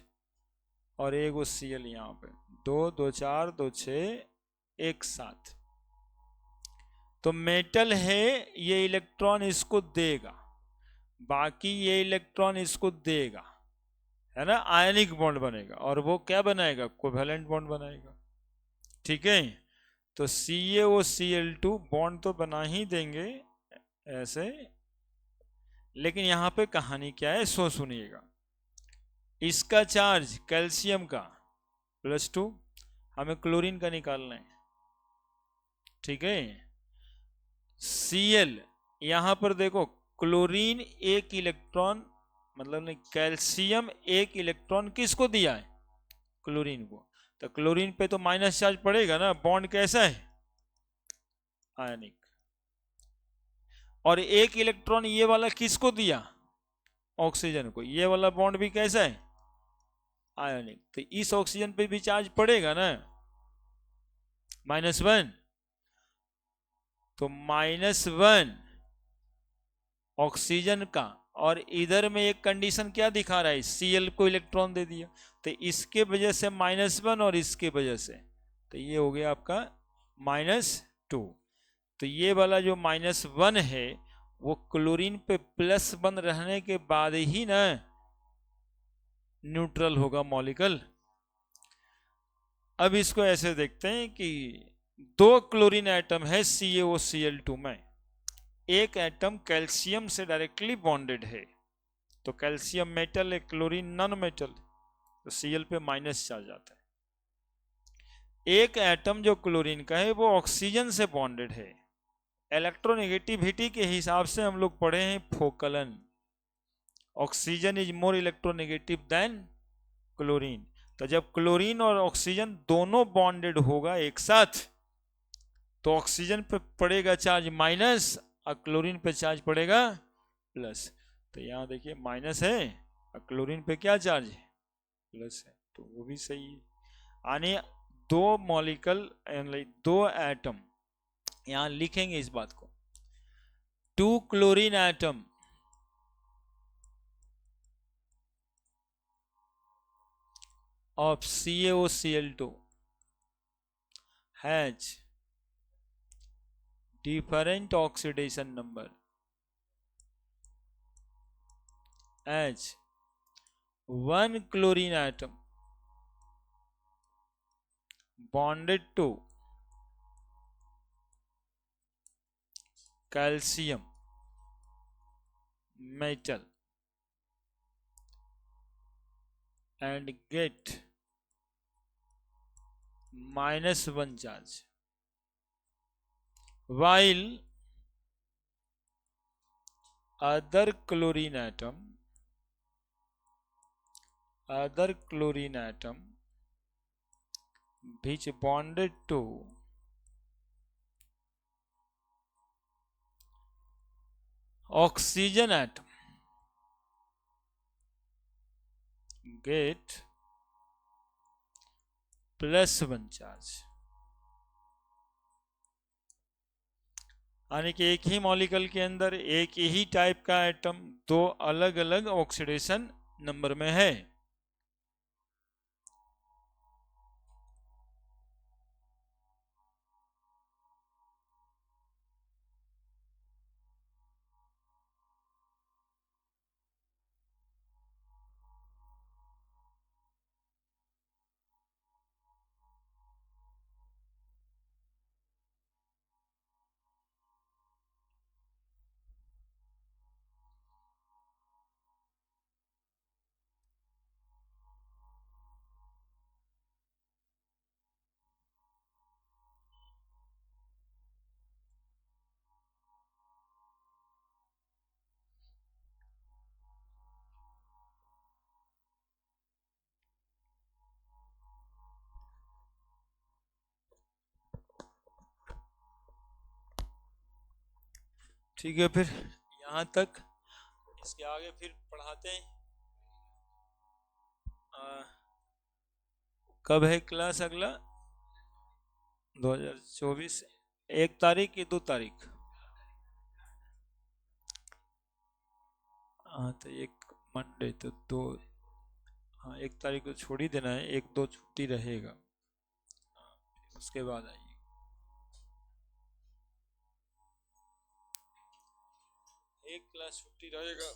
और एक Cl यहाँ पे 2 2 4 2 6 1 7। तो मेटल है, ये इलेक्ट्रॉन इसको देगा, बाकी ये इलेक्ट्रॉन इसको देगा, है ना? आयनिक बॉन्ड बनेगा और वो क्या बनाएगा? कोवैलेंट बॉन्ड बनाएगा। ठीक है, तो CaOCl2 बॉन्ड तो बना ही देंगे ऐसे, लेकिन यहां पे कहानी क्या है सो सुनिएगा। इसका चार्ज कैल्शियम का +2, हमें क्लोरीन का निकालना है। ठीक है, Cl यहां पर देखो, क्लोरीन 1 इलेक्ट्रॉन, मतलब नहीं, कैल्शियम 1 इलेक्ट्रॉन किसको दिया है? क्लोरीन को। तो क्लोरीन पे तो माइनस चार्ज पड़ेगा ना, बॉन्ड कैसा है? आयनिक। और 1 इलेक्ट्रॉन ये वाला किसको दिया? ऑक्सीजन को। ये वाला बॉन्ड भी कैसा है? आयनिक। तो इस ऑक्सीजन पे भी चार्ज पड़ेगा ना, -1। तो -1 ऑक्सीजन का, और इधर में एक कंडीशन क्या दिखा रहा है? Cl को इलेक्ट्रॉन दे दिया, तो इसके वजह से -1 और इसके वजह से, तो ये हो गया आपका -2। तो ये वाला जो -1 है वो क्लोरीन पे +1 रहने के बाद ही ना न्यूट्रल होगा मॉलिक्यूल। अब इसको ऐसे देखते हैं कि 2 क्लोरीन एटम है CaOCl2 में, एक एटम कैल्शियम से डायरेक्टली बॉन्डेड है, तो कैल्शियम मेटल है, क्लोरीन नॉन मेटल, तो Cl पे माइनस चार्ज आता है। एक एटम जो क्लोरीन का है वो ऑक्सीजन से बॉन्डेड है। इलेक्ट्रोनेगेटिविटी के हिसाब से हम लोग पढ़े हैं फोकलन, oxygen is more electronegative than chlorine. तो जब क्लोरीन और ऑक्सीजन दोनों बॉन्डेड होगा एक साथ तो ऑक्सीजन पे पड़ेगा चार्ज माइनस और क्लोरीन पे चार्ज पड़ेगा प्लस। तो यहाँ देखिए माइनस है और क्लोरीन पे क्या चार्ज है, प्लस है, तो वो भी सही है। यानी 2 मॉलिक्यूल, दो एटम, यहाँ लिखेंगे इस बात को, 2 chlorine atom of CaOCl2 has different oxidation number as 1 chlorine atom bonded to calcium metal and get -1 charge, while other chlorine atom which bonded to oxygen atom get +1 charge. यानी कि एक ही molecule के अंदर एक ही टाइप का atom 2 अलग अलग oxidation number में है। ठीक है, फिर यहाँ तक, इसके आगे फिर पढ़ाते हैं। कब है क्लास अगला? 2024 1 तारीख की 2 तारीख? हाँ तो 1 मंडे तो 2, हाँ 1 तारीख को छोड़ ही देना है, 1-2 छुट्टी रहेगा, उसके बाद आइए। एक क्लास छुट्टी रहेगा।